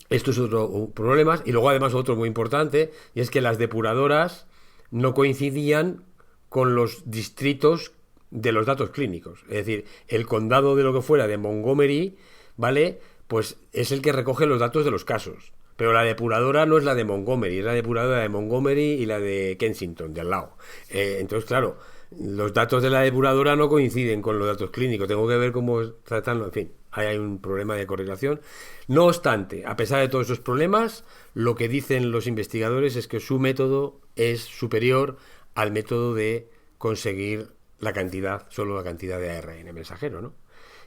esto es otro problema, y luego además otro muy importante, y es que las depuradoras no coincidían con los distritos de los datos clínicos. Es decir, el condado de lo que fuera de Montgomery, ¿vale? Pues es el que recoge los datos de los casos. Pero la depuradora no es la de Montgomery, es la depuradora de Montgomery y la de Kensington, de al lado. Entonces, claro, los datos de la depuradora no coinciden con los datos clínicos. Tengo que ver cómo tratarlo. En fin, ahí hay un problema de correlación. No obstante, a pesar de todos esos problemas, lo que dicen los investigadores es que su método es superior al método de conseguir solo la cantidad de ARN mensajero, ¿no?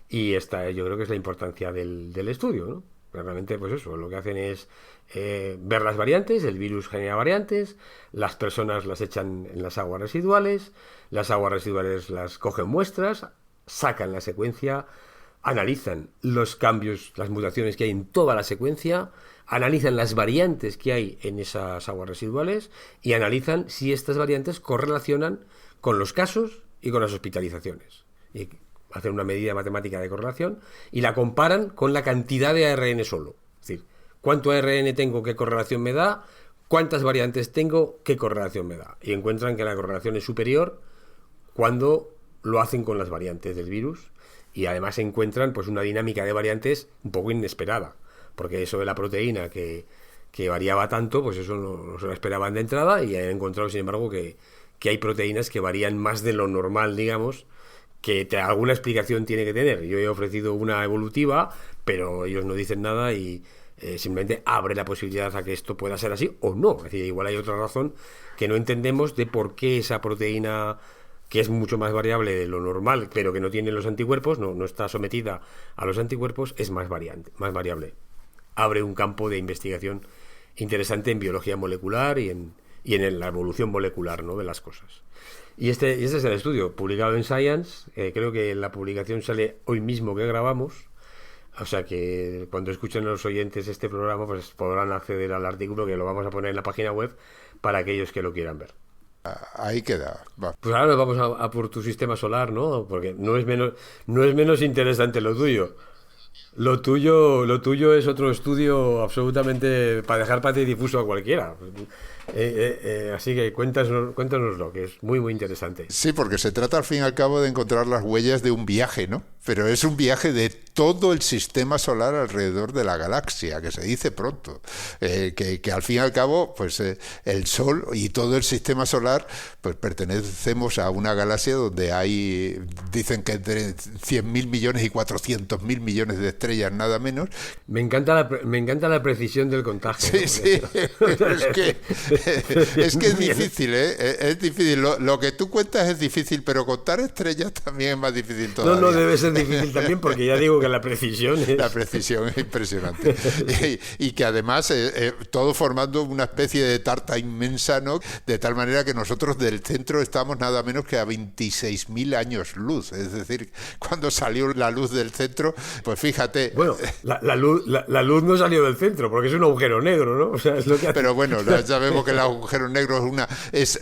Y esta yo creo que es la importancia del estudio, ¿no? Realmente, pues eso, lo que hacen es ver las variantes, el virus genera variantes, las personas las echan en las aguas residuales las cogen muestras, sacan la secuencia, analizan los cambios, las mutaciones que hay en toda la secuencia, analizan las variantes que hay en esas aguas residuales y analizan si estas variantes correlacionan con los casos y con las hospitalizaciones. Y hacen una medida matemática de correlación y la comparan con la cantidad de ARN solo. Es decir, cuánto ARN tengo, qué correlación me da, cuántas variantes tengo, qué correlación me da. Y encuentran que la correlación es superior cuando lo hacen con las variantes del virus, y además encuentran pues una dinámica de variantes un poco inesperada, porque eso de la proteína que variaba tanto, pues eso no se lo esperaban de entrada, y han encontrado sin embargo que hay proteínas que varían más de lo normal, digamos, que alguna explicación tiene que tener. Yo he ofrecido una evolutiva, pero ellos no dicen nada y simplemente abre la posibilidad a que esto pueda ser así o no. Es decir, igual hay otra razón que no entendemos de por qué esa proteína, que es mucho más variable de lo normal, pero que no tiene los anticuerpos, no está sometida a los anticuerpos, es más variable. Abre un campo de investigación interesante en biología molecular y en la evolución molecular, ¿no?, de las cosas. Y este es el estudio, publicado en Science. Creo que la publicación sale hoy mismo que grabamos. O sea que cuando escuchen los oyentes este programa, pues podrán acceder al artículo, que lo vamos a poner en la página web para aquellos que lo quieran ver. Ahí queda. Va. Pues ahora nos vamos a por tu sistema solar, ¿no? Porque no es menos interesante lo tuyo. Lo tuyo es otro estudio absolutamente para dejar patidifuso a cualquiera. Así que cuéntanoslo, que es muy, muy interesante. Sí, porque se trata al fin y al cabo de encontrar las huellas de un viaje, ¿no? Pero es un viaje de todo el sistema solar alrededor de la galaxia, que se dice pronto. Que al fin y al cabo, pues el Sol y todo el sistema solar, pues pertenecemos a una galaxia donde hay, dicen que entre 100.000 millones y 400.000 millones de estrellas, nada menos. Me encanta la precisión del contagio. Sí, ¿no? Sí, es que es difícil, ¿eh? Es difícil. Lo que tú cuentas es difícil, pero contar estrellas también es más difícil todavía. No debe ser difícil también, porque ya digo que la precisión es... La precisión es impresionante. Y que además todo formando una especie de tarta inmensa, ¿no? De tal manera que nosotros del centro estamos nada menos que a 26.000 años luz. Es decir, cuando salió la luz del centro, pues fíjate... Bueno, la luz no salió del centro, porque es un agujero negro, ¿no? O sea, es lo que hace... Pero bueno, ya sabemos que el agujero negro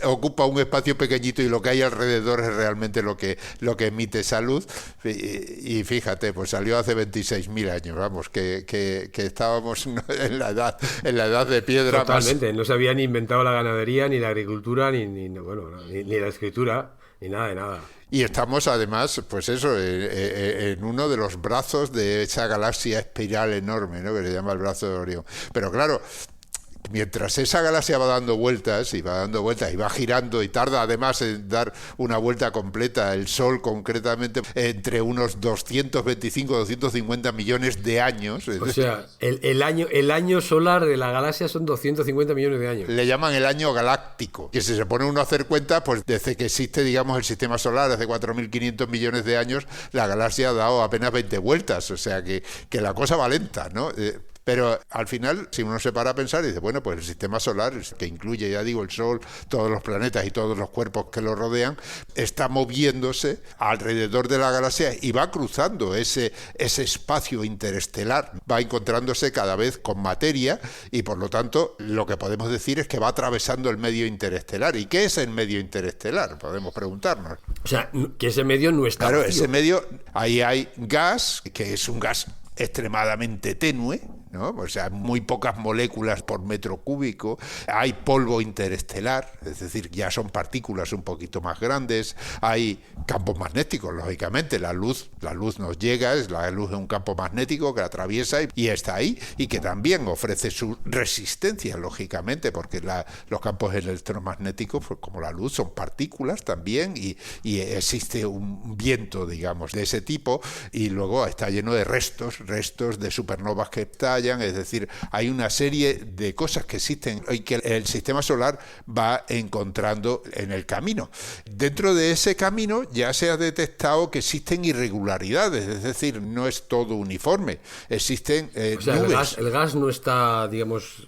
ocupa un espacio pequeñito y lo que hay alrededor es realmente lo que emite esa luz. Y fíjate, pues salió hace 26.000 años, vamos, que estábamos en la edad de piedra. Totalmente, no se habían inventado la ganadería, ni la agricultura, ni la escritura, ni nada de nada. Y estamos además, pues eso, en uno de los brazos de esa galaxia espiral enorme, ¿no? Que se llama el brazo de Orión. Pero claro, mientras esa galaxia va dando vueltas y va girando y tarda además en dar una vuelta completa, el Sol concretamente, entre unos 225 millones de años. O sea, el año solar de la galaxia son 250 millones de años. Le llaman el año galáctico, que si se pone uno a hacer cuenta, pues desde que existe, digamos, el sistema solar, hace 4.500 millones de años, la galaxia ha dado apenas 20 vueltas, o sea que la cosa va lenta, ¿no? Pero al final, si uno se para a pensar y dice, bueno, pues el sistema solar, que incluye, ya digo, el Sol, todos los planetas y todos los cuerpos que lo rodean, está moviéndose alrededor de la galaxia y va cruzando ese espacio interestelar, va encontrándose cada vez con materia y por lo tanto lo que podemos decir es que va atravesando el medio interestelar. ¿Y qué es el medio interestelar? Podemos preguntarnos. O sea, que ese medio no está Claro, vacío. ese medio, ahí hay gas, que es un gas extremadamente tenue, ¿no? O sea, muy pocas moléculas por metro cúbico. Hay polvo interestelar, es decir, ya son partículas un poquito más grandes. Hay campos magnéticos, lógicamente. La luz nos llega, la luz es un campo magnético que atraviesa y está ahí, y que también ofrece su resistencia, lógicamente, porque los campos electromagnéticos, pues, como la luz, son partículas también, y existe un viento, digamos, de ese tipo, y luego está lleno de restos de supernovas que estallan. Es decir, hay una serie de cosas que existen y que el sistema solar va encontrando en el camino. Dentro de ese camino ya se ha detectado que existen irregularidades, es decir, no es todo uniforme, existen o sea, nubes. El gas no está, digamos,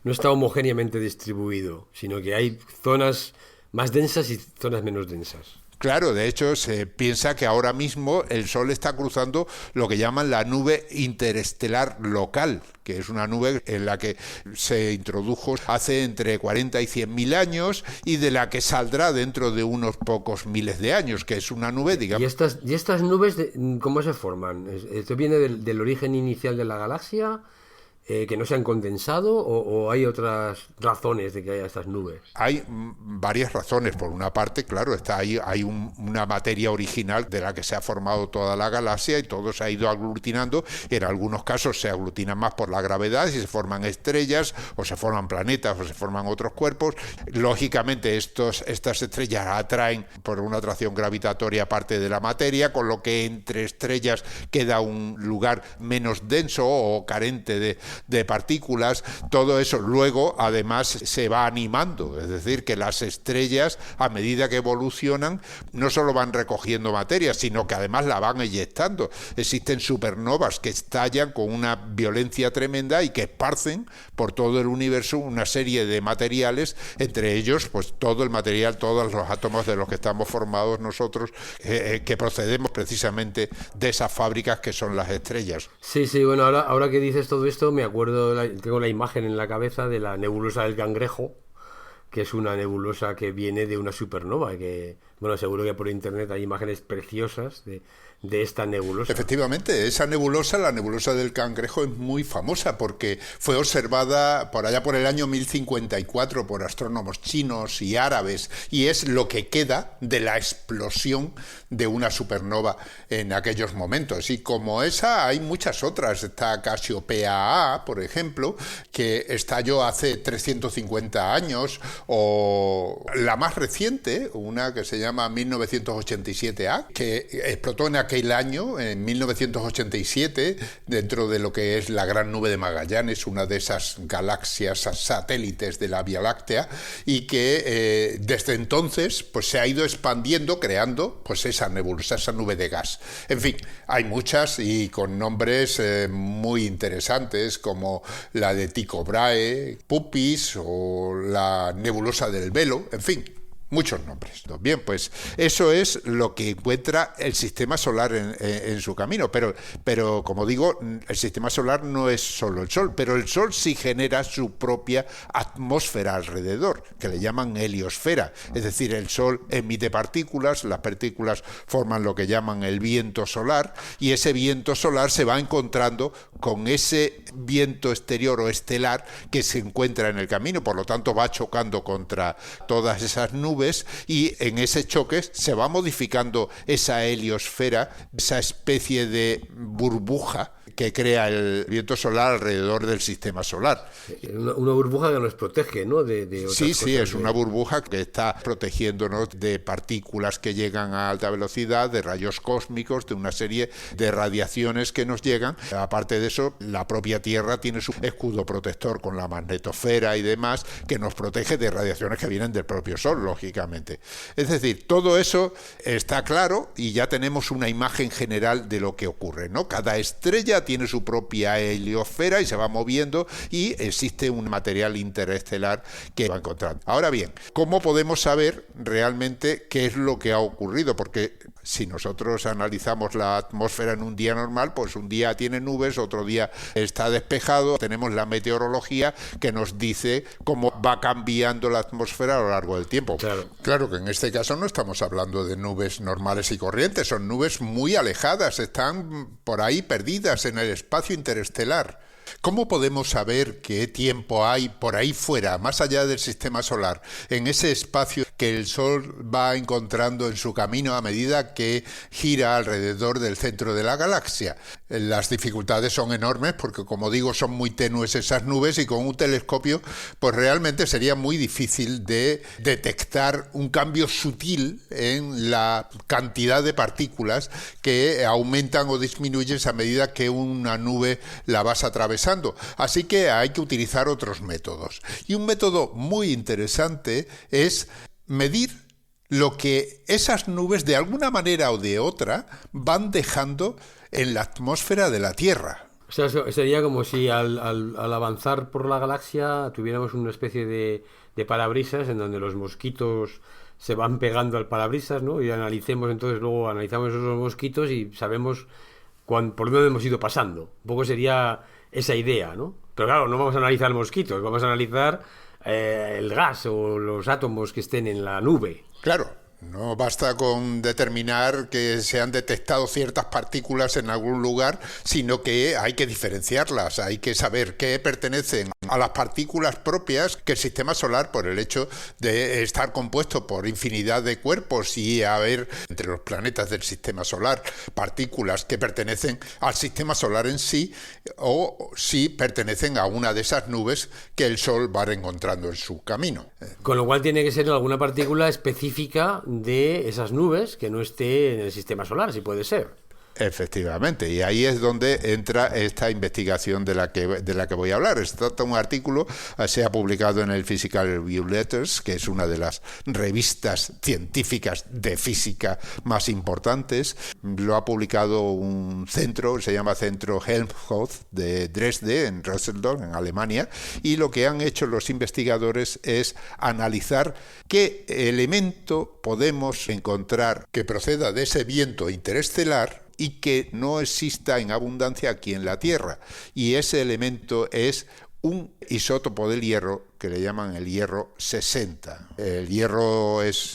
no está homogéneamente distribuido, sino que hay zonas más densas y zonas menos densas. Claro, de hecho se piensa que ahora mismo el Sol está cruzando lo que llaman la nube interestelar local, que es una nube en la que se introdujo hace entre 40 y 100.000 años y de la que saldrá dentro de unos pocos miles de años, que es una nube, digamos... ¿Y estas nubes cómo se forman? ¿Esto viene del origen inicial de la galaxia? ¿Que no se han condensado o hay otras razones de que haya estas nubes? Hay varias razones. Por una parte, claro, hay una materia original de la que se ha formado toda la galaxia y todo se ha ido aglutinando. En algunos casos se aglutinan más por la gravedad y se forman estrellas o se forman planetas o se forman otros cuerpos. Lógicamente estas estrellas atraen por una atracción gravitatoria parte de la materia, con lo que entre estrellas queda un lugar menos denso o carente de partículas. Todo eso luego además se va animando, es decir, que las estrellas a medida que evolucionan no solo van recogiendo materia, sino que además la van eyectando. Existen supernovas que estallan con una violencia tremenda y que esparcen por todo el universo una serie de materiales, entre ellos pues todo el material, todos los átomos de los que estamos formados nosotros, que procedemos precisamente de esas fábricas que son las estrellas. Sí, bueno, ahora que dices todo esto me acuerdo, tengo la imagen en la cabeza de la nebulosa del Cangrejo, que es una nebulosa que viene de una supernova, que Bueno, seguro que por internet hay imágenes preciosas de esta nebulosa. Efectivamente, esa nebulosa, la nebulosa del Cangrejo, es muy famosa porque fue observada por allá por el año 1054 por astrónomos chinos y árabes, y es lo que queda de la explosión de una supernova en aquellos momentos. Y como esa hay muchas otras. Está Cassiopea A, por ejemplo, que estalló hace 350 años, o la más reciente, una que se llama 1987A, que explotó en aquel año, en 1987, dentro de lo que es la Gran Nube de Magallanes, una de esas galaxias satélites de la Vía Láctea, y que desde entonces pues se ha ido expandiendo, creando pues esa nebulosa, esa nube de gas. En fin, hay muchas y con nombres muy interesantes, como la de Tycho Brahe, Puppis o la nebulosa del Velo, en fin, muchos nombres. Bien, pues eso es lo que encuentra el sistema solar en su camino. Pero, como digo, el sistema solar no es solo el Sol, pero el Sol sí genera su propia atmósfera alrededor, que le llaman heliosfera. Es decir, el Sol emite partículas, las partículas forman lo que llaman el viento solar, y ese viento solar se va encontrando con ese viento exterior o estelar que se encuentra en el camino, por lo tanto va chocando contra todas esas nubes, y en ese choque se va modificando esa heliosfera, esa especie de burbuja que crea el viento solar alrededor del sistema solar. Una burbuja que nos protege, ¿no? De otras sí, cosas, es una burbuja que está protegiéndonos de partículas que llegan a alta velocidad, de rayos cósmicos, de una serie de radiaciones que nos llegan. Aparte de eso, la propia Tierra tiene su escudo protector con la magnetosfera y demás, que nos protege de radiaciones que vienen del propio Sol, lógicamente. Es decir, todo eso está claro y ya tenemos una imagen general de lo que ocurre, ¿no? Cada estrella tiene su propia heliosfera y se va moviendo, y existe un material interestelar que va encontrando. Ahora bien, ¿cómo podemos saber realmente qué es lo que ha ocurrido? Porque si nosotros analizamos la atmósfera en un día normal, pues un día tiene nubes, otro día está despejado. Tenemos la meteorología que nos dice cómo va cambiando la atmósfera a lo largo del tiempo. Claro que en este caso no estamos hablando de nubes normales y corrientes, son nubes muy alejadas, están por ahí perdidas en el espacio interestelar. ¿Cómo podemos saber qué tiempo hay por ahí fuera, más allá del sistema solar, en ese espacio que el Sol va encontrando en su camino a medida que gira alrededor del centro de la galaxia? Las dificultades son enormes porque, como digo, son muy tenues esas nubes, y con un telescopio pues realmente sería muy difícil de detectar un cambio sutil en la cantidad de partículas que aumentan o disminuyen a medida que una nube la vas atravesando. Así que hay que utilizar otros métodos. Y un método muy interesante es medir lo que esas nubes, de alguna manera o de otra, van dejando en la atmósfera de la Tierra. O sea, sería como si al avanzar por la galaxia tuviéramos una especie de parabrisas en donde los mosquitos se van pegando al parabrisas, ¿no? Y luego analizamos esos mosquitos y sabemos por dónde hemos ido pasando. Un poco sería esa idea, ¿no? Pero claro, no vamos a analizar mosquitos, vamos a analizar el gas o los átomos que estén en la nube. Claro. No basta con determinar que se han detectado ciertas partículas en algún lugar, sino que hay que diferenciarlas, hay que saber qué pertenecen a las partículas propias que el sistema solar, por el hecho de estar compuesto por infinidad de cuerpos y haber entre los planetas del sistema solar partículas que pertenecen al sistema solar en sí, o si pertenecen a una de esas nubes que el Sol va encontrando en su camino. Con lo cual tiene que ser alguna partícula específica de esas nubes que no esté en el sistema solar, si puede ser. Efectivamente, y ahí es donde entra esta investigación de la que voy a hablar. Está un artículo, se ha publicado en el Physical Review Letters, que es una de las revistas científicas de física más importantes. Lo ha publicado un centro, se llama Centro Helmholtz de Dresde, en Düsseldorf, en Alemania, y lo que han hecho los investigadores es analizar qué elemento podemos encontrar que proceda de ese viento interestelar y que no exista en abundancia aquí en la Tierra. Y ese elemento es un isótopo del hierro que le llaman el hierro 60. El hierro es,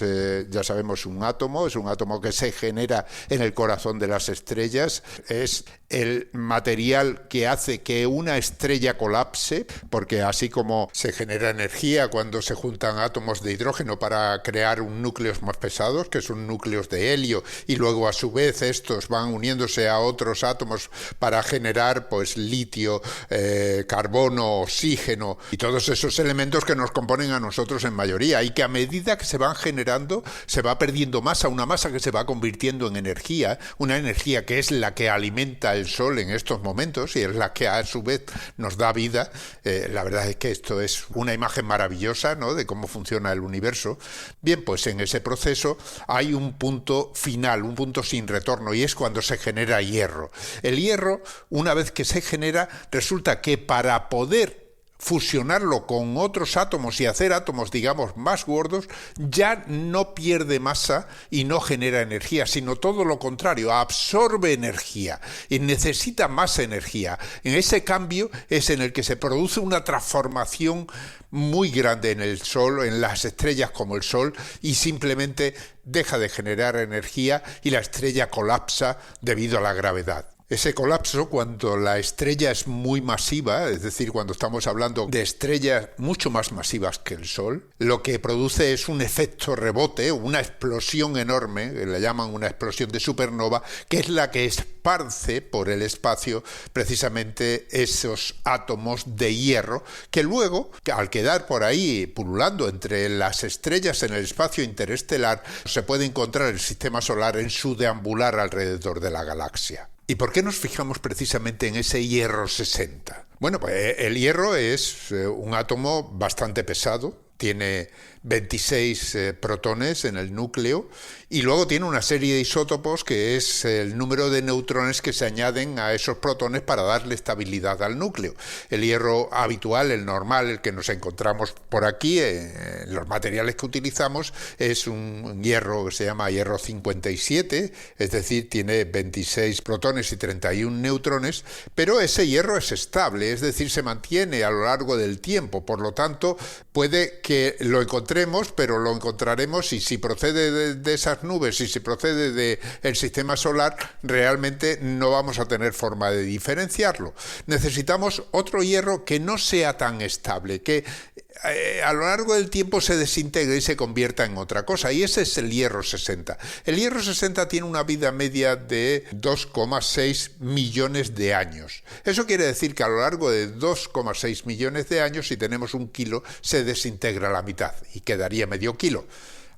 ya sabemos, un átomo que se genera en el corazón de las estrellas, es el material que hace que una estrella colapse, porque así como se genera energía cuando se juntan átomos de hidrógeno para crear un núcleos más pesados, que son núcleos de helio, y luego a su vez estos van uniéndose a otros átomos para generar pues litio, carbono, oxígeno y todos esos elementos que nos componen a nosotros en mayoría, y que a medida que se van generando se va perdiendo masa, una masa que se va convirtiendo en energía, una energía que es la que alimenta el Sol en estos momentos y es la que a su vez nos da vida. La verdad es que esto es una imagen maravillosa, ¿no?, de cómo funciona el universo. Bien, pues en ese proceso hay un punto final, un punto sin retorno, y es cuando se genera hierro. El hierro, una vez que se genera, resulta que para poder fusionarlo con otros átomos y hacer átomos, digamos, más gordos, ya no pierde masa y no genera energía, sino todo lo contrario, absorbe energía y necesita más energía. En ese cambio es en el que se produce una transformación muy grande en el Sol, en las estrellas como el Sol, y simplemente deja de generar energía y la estrella colapsa debido a la gravedad. Ese colapso, cuando la estrella es muy masiva, es decir, cuando estamos hablando de estrellas mucho más masivas que el Sol, lo que produce es un efecto rebote, una explosión enorme, que le llaman una explosión de supernova, que es la que esparce por el espacio precisamente esos átomos de hierro, que luego, al quedar por ahí pululando entre las estrellas en el espacio interestelar, se puede encontrar el sistema solar en su deambular alrededor de la galaxia. ¿Y por qué nos fijamos precisamente en ese hierro 60? Bueno, pues el hierro es un átomo bastante pesado, tiene 26 protones en el núcleo y luego tiene una serie de isótopos que es el número de neutrones que se añaden a esos protones para darle estabilidad al núcleo. El hierro habitual, el normal, el que nos encontramos por aquí, los materiales que utilizamos, es un hierro que se llama hierro 57, es decir, tiene 26 protones y 31 neutrones, pero ese hierro es estable, es decir, se mantiene a lo largo del tiempo, por lo tanto, puede que lo encontremos, pero lo encontraremos y si procede de esas nubes y si procede del sistema solar, realmente no vamos a tener forma de diferenciarlo. Necesitamos otro hierro que no sea tan estable, que a lo largo del tiempo se desintegre y se convierta en otra cosa, y ese es el hierro 60. El hierro 60 tiene una vida media de 2,6 millones de años. Eso quiere decir que a lo largo de 2,6 millones de años, si tenemos un kilo, se desintegra la mitad y quedaría medio kilo.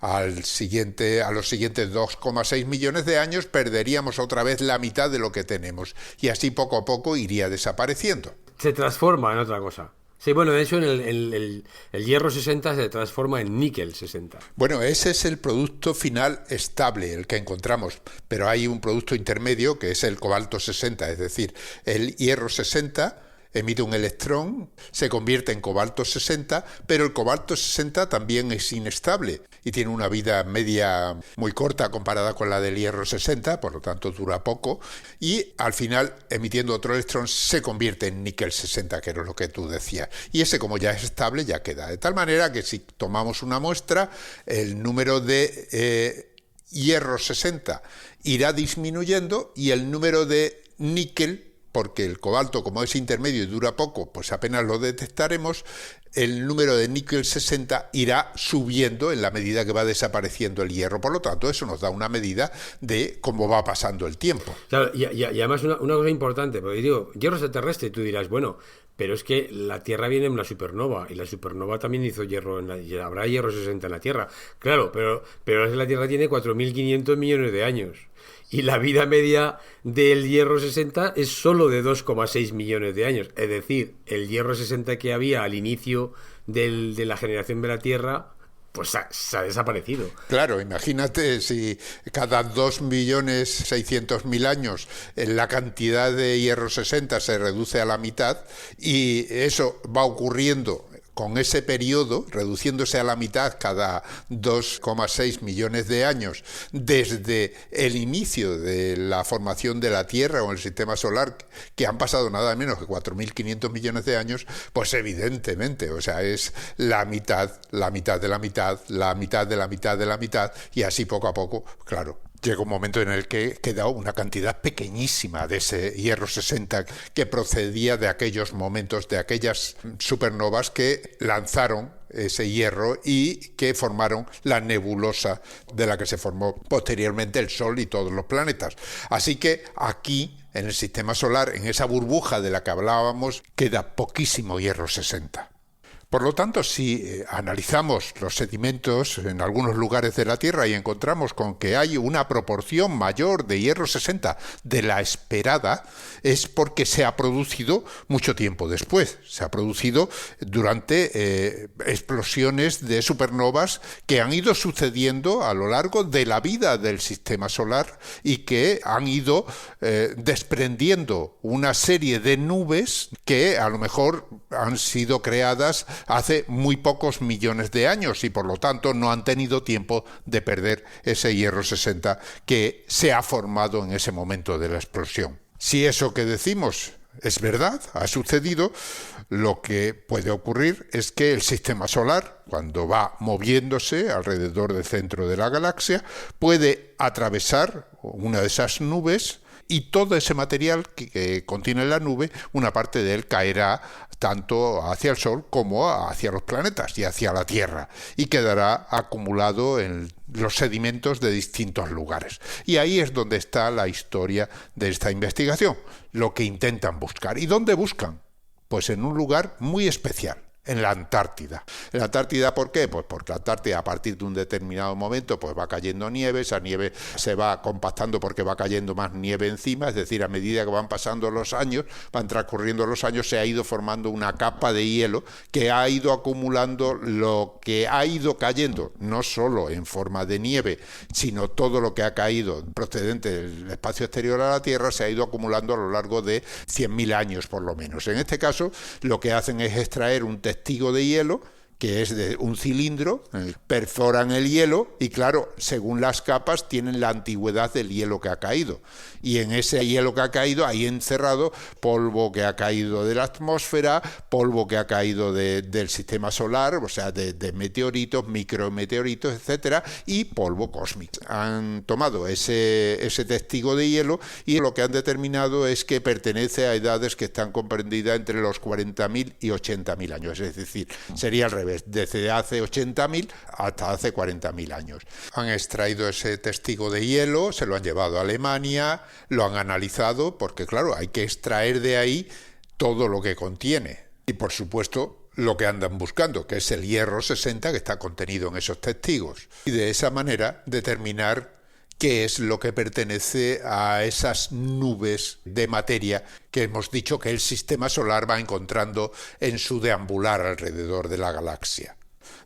A los siguientes 2,6 millones de años perderíamos otra vez la mitad de lo que tenemos, y así poco a poco iría desapareciendo. Se transforma en otra cosa. Sí, bueno, de hecho el hierro 60 se transforma en níquel 60. Bueno, ese es el producto final estable, el que encontramos, pero hay un producto intermedio que es el cobalto 60, es decir, el hierro 60 emite un electrón, se convierte en cobalto 60, pero el cobalto 60 también es inestable y tiene una vida media muy corta comparada con la del hierro 60, por lo tanto dura poco, y al final, emitiendo otro electrón, se convierte en níquel 60, que era lo que tú decías. Y ese, como ya es estable, ya queda. De tal manera que si tomamos una muestra, el número de hierro 60 irá disminuyendo y el número de níquel, porque el cobalto, como es intermedio y dura poco, pues apenas lo detectaremos, el número de níquel 60 irá subiendo en la medida que va desapareciendo el hierro. Por lo tanto, eso nos da una medida de cómo va pasando el tiempo. Claro, y además una cosa importante, porque digo, hierro extraterrestre, tú dirás, bueno, pero es que la Tierra viene en una supernova, y la supernova también hizo hierro, habrá hierro 60 en la Tierra. Claro, pero es que la Tierra tiene 4.500 millones de años. Y la vida media del hierro 60 es solo de 2,6 millones de años. Es decir, el hierro 60 que había al inicio de la generación de la Tierra, pues se ha desaparecido. Claro, imagínate si cada 2.600.000 años la cantidad de hierro 60 se reduce a la mitad, y eso va ocurriendo con ese periodo, reduciéndose a la mitad cada 2,6 millones de años, desde el inicio de la formación de la Tierra o el sistema solar, que han pasado nada menos que 4.500 millones de años, pues evidentemente, o sea, es la mitad, la mitad de la mitad, la mitad de la mitad de la mitad, y así poco a poco, claro. Llega un momento en el que queda una cantidad pequeñísima de ese hierro 60 que procedía de aquellos momentos, de aquellas supernovas que lanzaron ese hierro y que formaron la nebulosa de la que se formó posteriormente el Sol y todos los planetas. Así que aquí, en el sistema solar, en esa burbuja de la que hablábamos, queda poquísimo hierro 60. Por lo tanto, si analizamos los sedimentos en algunos lugares de la Tierra y encontramos con que hay una proporción mayor de hierro 60 de la esperada, es porque se ha producido mucho tiempo después. Se ha producido durante explosiones de supernovas que han ido sucediendo a lo largo de la vida del sistema solar y que han ido desprendiendo una serie de nubes que a lo mejor han sido creadas hace muy pocos millones de años y por lo tanto no han tenido tiempo de perder ese hierro 60 que se ha formado en ese momento de la explosión. Si eso que decimos es verdad, ha sucedido, lo que puede ocurrir es que el sistema solar, cuando va moviéndose alrededor del centro de la galaxia, puede atravesar una de esas nubes y todo ese material que contiene la nube, una parte de él caerá tanto hacia el Sol como hacia los planetas y hacia la Tierra, y quedará acumulado en los sedimentos de distintos lugares. Y ahí es donde está la historia de esta investigación, lo que intentan buscar. ¿Y dónde buscan? Pues en un lugar muy especial, en la Antártida. ¿En la Antártida por qué? Pues porque la Antártida a partir de un determinado momento pues va cayendo nieve, esa nieve se va compactando porque va cayendo más nieve encima, es decir, a medida que van pasando los años, van transcurriendo los años, se ha ido formando una capa de hielo que ha ido acumulando lo que ha ido cayendo, no solo en forma de nieve, sino todo lo que ha caído procedente del espacio exterior a la Tierra se ha ido acumulando a lo largo de 100.000 años por lo menos. En este caso, lo que hacen es extraer un testigo de hielo, que es de un cilindro, perforan el hielo y claro, según las capas tienen la antigüedad del hielo que ha caído. Y en ese hielo que ha caído hay encerrado polvo que ha caído de la atmósfera, polvo que ha caído del sistema solar, o sea, de meteoritos, micrometeoritos, etcétera, y polvo cósmico. Han tomado ese testigo de hielo y lo que han determinado es que pertenece a edades que están comprendidas entre los 40.000 y 80.000 años, es decir, sería al revés, desde hace 80.000 hasta hace 40.000 años. Han extraído ese testigo de hielo, se lo han llevado a Alemania, lo han analizado, porque claro, hay que extraer de ahí todo lo que contiene. Y por supuesto, lo que andan buscando, que es el hierro 60 que está contenido en esos testigos. Y de esa manera determinar qué es lo que pertenece a esas nubes de materia que hemos dicho que el sistema solar va encontrando en su deambular alrededor de la galaxia.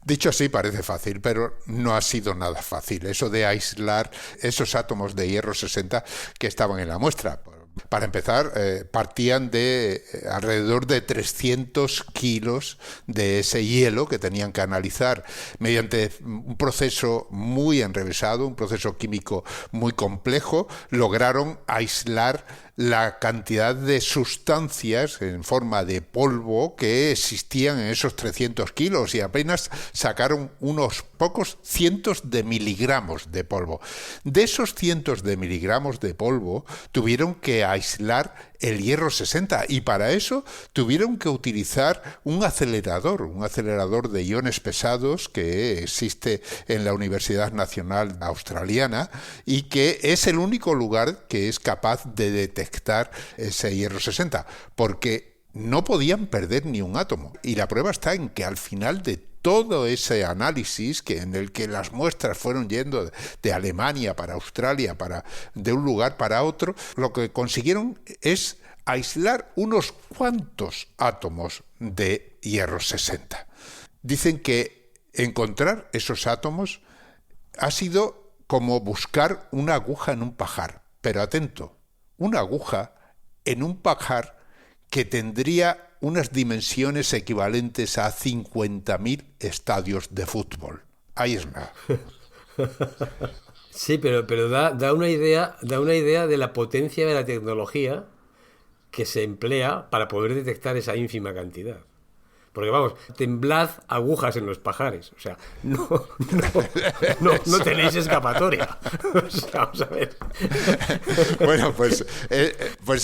Dicho así parece fácil, pero no ha sido nada fácil eso de aislar esos átomos de hierro 60 que estaban en la muestra. Para empezar, partían de alrededor de 300 kilos de ese hielo que tenían que analizar mediante un proceso muy enrevesado, un proceso químico muy complejo. Lograron aislar la cantidad de sustancias en forma de polvo que existían en esos 300 kilos y apenas sacaron unos pocos cientos de miligramos de polvo. De esos cientos de miligramos de polvo tuvieron que aislar el hierro 60 y para eso tuvieron que utilizar un acelerador de iones pesados que existe en la Universidad Nacional Australiana y que es el único lugar que es capaz de detectar ese hierro 60 porque no podían perder ni un átomo y la prueba está en que al final de todo ese análisis en el que las muestras fueron yendo de Alemania para Australia, de un lugar para otro, lo que consiguieron es aislar unos cuantos átomos de hierro 60. Dicen que encontrar esos átomos ha sido como buscar una aguja en un pajar, pero atento, una aguja en un pajar que tendría unas dimensiones equivalentes a 50.000 estadios de fútbol. Ahí es nada. Sí, pero da una idea de la potencia de la tecnología que se emplea para poder detectar esa ínfima cantidad. Porque vamos, temblad agujas en los pajares. O sea, no tenéis escapatoria. O sea, vamos a ver. Bueno, pues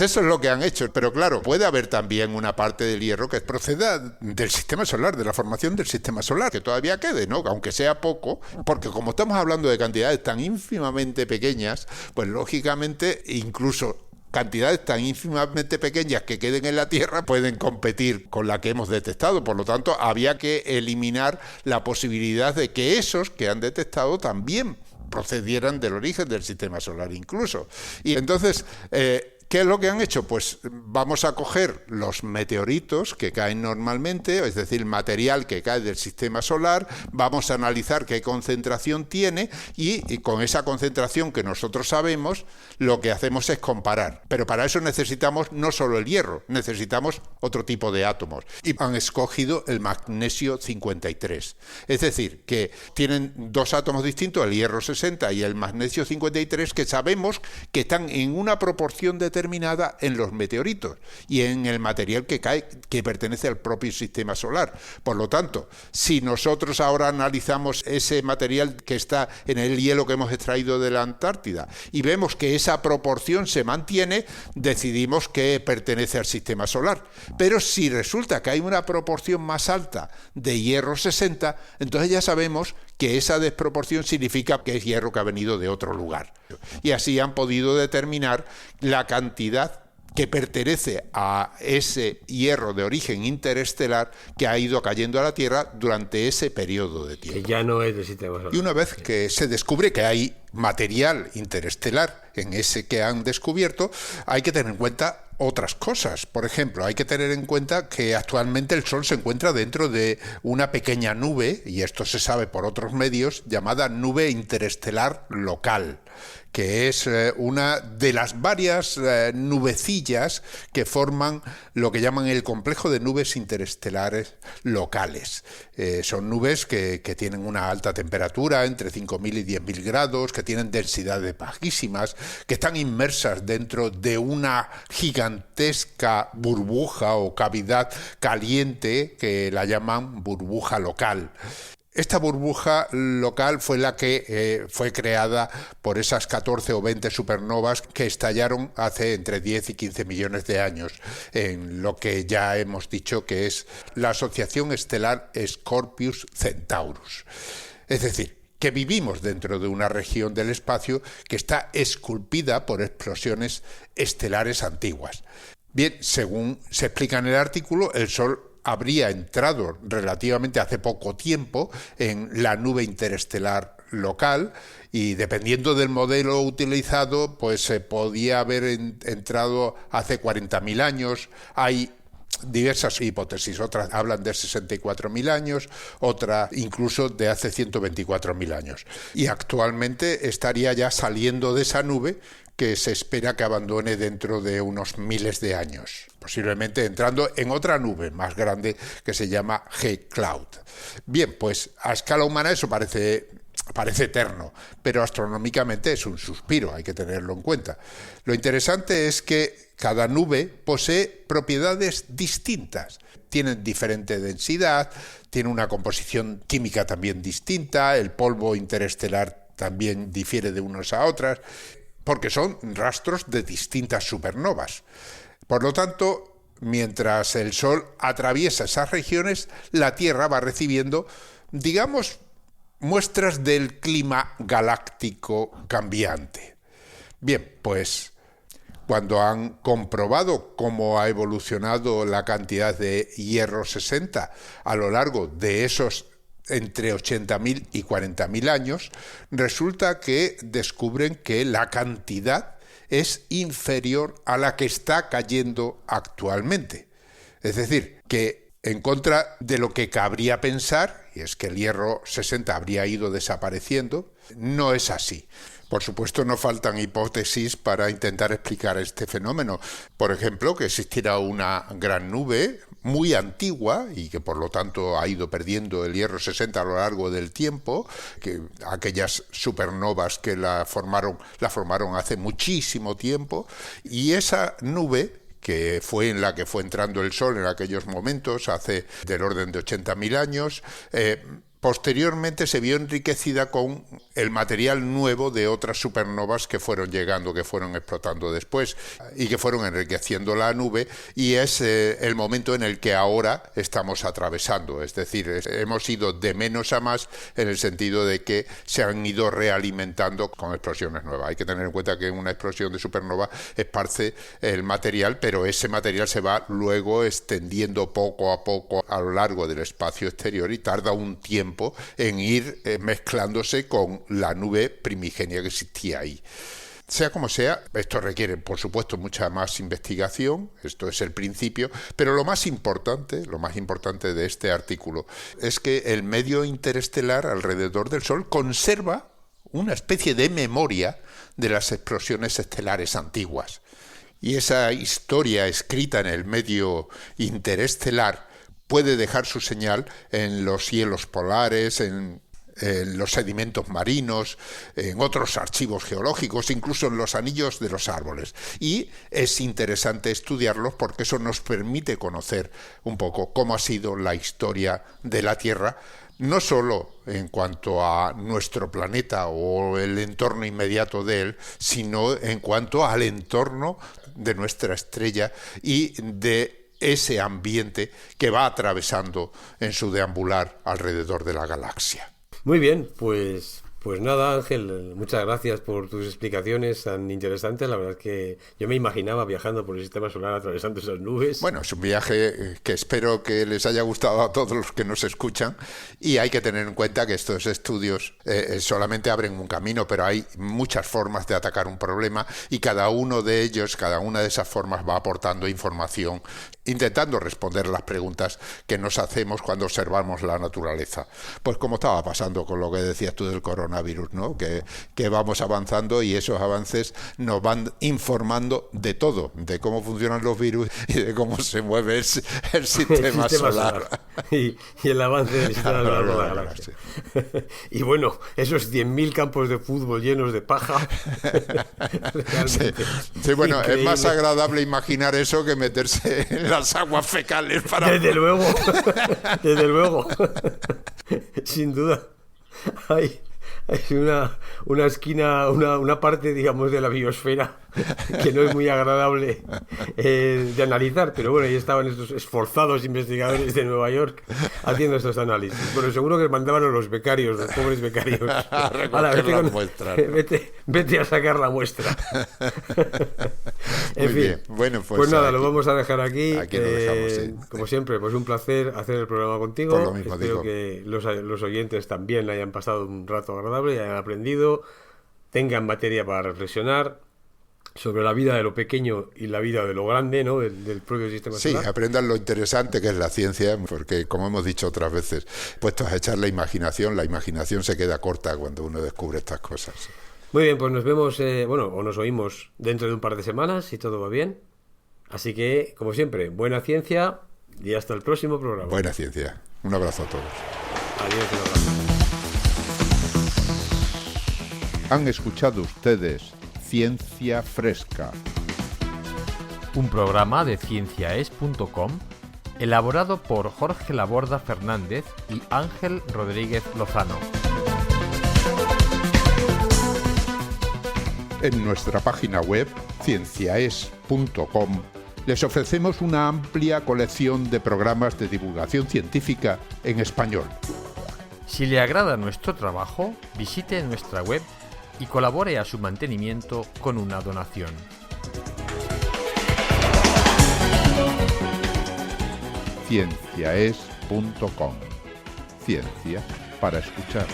eso es lo que han hecho. Pero claro, puede haber también una parte del hierro que proceda del sistema solar, de la formación del sistema solar, que todavía quede, ¿no? Aunque sea poco, porque como estamos hablando de cantidades tan ínfimamente pequeñas, pues lógicamente incluso cantidades tan ínfimamente pequeñas que queden en la Tierra pueden competir con la que hemos detectado. Por lo tanto, había que eliminar la posibilidad de que esos que han detectado también procedieran del origen del sistema solar incluso. Y entonces, ¿qué es lo que han hecho? Pues vamos a coger los meteoritos que caen normalmente, es decir, material que cae del sistema solar, vamos a analizar qué concentración tiene y con esa concentración que nosotros sabemos, lo que hacemos es comparar. Pero para eso necesitamos no solo el hierro, necesitamos otro tipo de átomos. Y han escogido el magnesio 53. Es decir, que tienen dos átomos distintos, el hierro 60 y el magnesio 53, que sabemos que están en una proporción determinada en los meteoritos y en el material que cae, que pertenece al propio sistema solar. Por lo tanto, si nosotros ahora analizamos ese material que está en el hielo que hemos extraído de la Antártida y vemos que esa proporción se mantiene, decidimos que pertenece al sistema solar. Pero si resulta que hay una proporción más alta de hierro 60, entonces ya sabemos que esa desproporción significa que es hierro que ha venido de otro lugar. Y así han podido determinar la cantidad que pertenece a ese hierro de origen interestelar que ha ido cayendo a la Tierra durante ese periodo de tiempo. Que ya no es del sistema solar. Y una vez que se descubre que hay material interestelar en ese que han descubierto, hay que tener en cuenta otras cosas. Por ejemplo, hay que tener en cuenta que actualmente el Sol se encuentra dentro de una pequeña nube, y esto se sabe por otros medios, llamada nube interestelar local, que es una de las varias nubecillas que forman lo que llaman el complejo de nubes interestelares locales. Son nubes que tienen una alta temperatura, entre 5.000 y 10.000 grados, que tienen densidades bajísimas, que están inmersas dentro de una gigantesca burbuja o cavidad caliente que la llaman burbuja local. Esta burbuja local fue la que fue creada por esas 14 o 20 supernovas que estallaron hace entre 10 y 15 millones de años, en lo que ya hemos dicho que es la asociación estelar Scorpius Centaurus. Es decir, que vivimos dentro de una región del espacio que está esculpida por explosiones estelares antiguas. Bien, según se explica en el artículo, el Sol habría entrado relativamente hace poco tiempo en la nube interestelar local y dependiendo del modelo utilizado, pues se podía haber entrado hace 40.000 años. Hay diversas hipótesis, otras hablan de 64.000 años, otra incluso de hace 124.000 años. Y actualmente estaría ya saliendo de esa nube que se espera que abandone dentro de unos miles de años, posiblemente entrando en otra nube más grande que se llama G-Cloud. Bien, pues a escala humana eso parece eterno, pero astronómicamente es un suspiro, hay que tenerlo en cuenta. Lo interesante es que cada nube posee propiedades distintas. Tienen diferente densidad, tiene una composición química también distinta, el polvo interestelar también difiere de unas a otras, porque son rastros de distintas supernovas. Por lo tanto, mientras el Sol atraviesa esas regiones, la Tierra va recibiendo, digamos, muestras del clima galáctico cambiante. Bien, pues cuando han comprobado cómo ha evolucionado la cantidad de hierro 60 a lo largo de esos entre 80.000 y 40.000 años, resulta que descubren que la cantidad es inferior a la que está cayendo actualmente. Es decir, que en contra de lo que cabría pensar, y es que el hierro 60 habría ido desapareciendo, no es así. Por supuesto, no faltan hipótesis para intentar explicar este fenómeno. Por ejemplo, que existiera una gran nube muy antigua y que por lo tanto ha ido perdiendo el hierro 60 a lo largo del tiempo, que aquellas supernovas que la formaron hace muchísimo tiempo, y esa nube que fue en la que fue entrando el Sol en aquellos momentos, hace del orden de 80.000 años, posteriormente se vio enriquecida con el material nuevo de otras supernovas que fueron llegando, que fueron explotando después y que fueron enriqueciendo la nube, y es el momento en el que ahora estamos atravesando. Es decir, hemos ido de menos a más en el sentido de que se han ido realimentando con explosiones nuevas. Hay que tener en cuenta que una explosión de supernova esparce el material, pero ese material se va luego extendiendo poco a poco a lo largo del espacio exterior y tarda un tiempo en ir mezclándose con la nube primigenia que existía ahí. Sea como sea, esto requiere, por supuesto, mucha más investigación, esto es el principio, pero lo más importante de este artículo es que el medio interestelar alrededor del Sol conserva una especie de memoria de las explosiones estelares antiguas. Y esa historia escrita en el medio interestelar puede dejar su señal en los hielos polares, en los sedimentos marinos, en otros archivos geológicos, incluso en los anillos de los árboles. Y es interesante estudiarlos porque eso nos permite conocer un poco cómo ha sido la historia de la Tierra, no solo en cuanto a nuestro planeta o el entorno inmediato de él, sino en cuanto al entorno de nuestra estrella y de ese ambiente que va atravesando en su deambular alrededor de la galaxia. Muy bien, pues nada, Ángel, muchas gracias por tus explicaciones tan interesantes. La verdad es que yo me imaginaba viajando por el sistema solar atravesando esas nubes. Bueno, es un viaje que espero que les haya gustado a todos los que nos escuchan, y hay que tener en cuenta que estos estudios solamente abren un camino, pero hay muchas formas de atacar un problema y cada uno de ellos, cada una de esas formas va aportando información, intentando responder las preguntas que nos hacemos cuando observamos la naturaleza. Pues como estaba pasando con lo que decías tú del coronavirus, ¿no? Que vamos avanzando y esos avances nos van informando de todo, de cómo funcionan los virus y de cómo se mueve el sistema solar. Y el avance del sistema solar de la galaxia. Y bueno, esos 100.000 campos de fútbol llenos de paja. Sí, bueno, increíble. Es más agradable imaginar eso que meterse en las aguas fecales para... Desde luego, sin duda. Hay una esquina, una parte, digamos, de la biosfera que no es muy agradable de analizar, pero bueno, ahí estaban estos esforzados investigadores de Nueva York haciendo estos análisis. Bueno, seguro que mandaban a los becarios, los pobres becarios. Vete a sacar la muestra. En fin, bien. Bueno, pues nada, lo vamos a dejar aquí. Aquí lo dejamos, sí. Como siempre, pues un placer hacer el programa contigo. Por lo mismo, espero que los oyentes también hayan pasado un rato agradable y hayan aprendido, tengan materia para reflexionar sobre la vida de lo pequeño y la vida de lo grande, ¿no? del propio sistema solar. Sí, aprendan lo interesante que es la ciencia, porque como hemos dicho otras veces, puestos a echar la imaginación se queda corta cuando uno descubre estas cosas. Muy bien, pues nos vemos, o nos oímos dentro de un par de semanas, si todo va bien. Así que, como siempre, buena ciencia y hasta el próximo programa. Buena ciencia. Un abrazo a todos. Adiós, un abrazo. Han escuchado ustedes Ciencia Fresca, un programa de cienciaes.com elaborado por Jorge Laborda Fernández y Ángel Rodríguez Lozano. En nuestra página web, cienciaes.com, les ofrecemos una amplia colección de programas de divulgación científica en español. Si le agrada nuestro trabajo, visite nuestra web y colabore a su mantenimiento con una donación. Cienciaes.com. Ciencia para escuchar.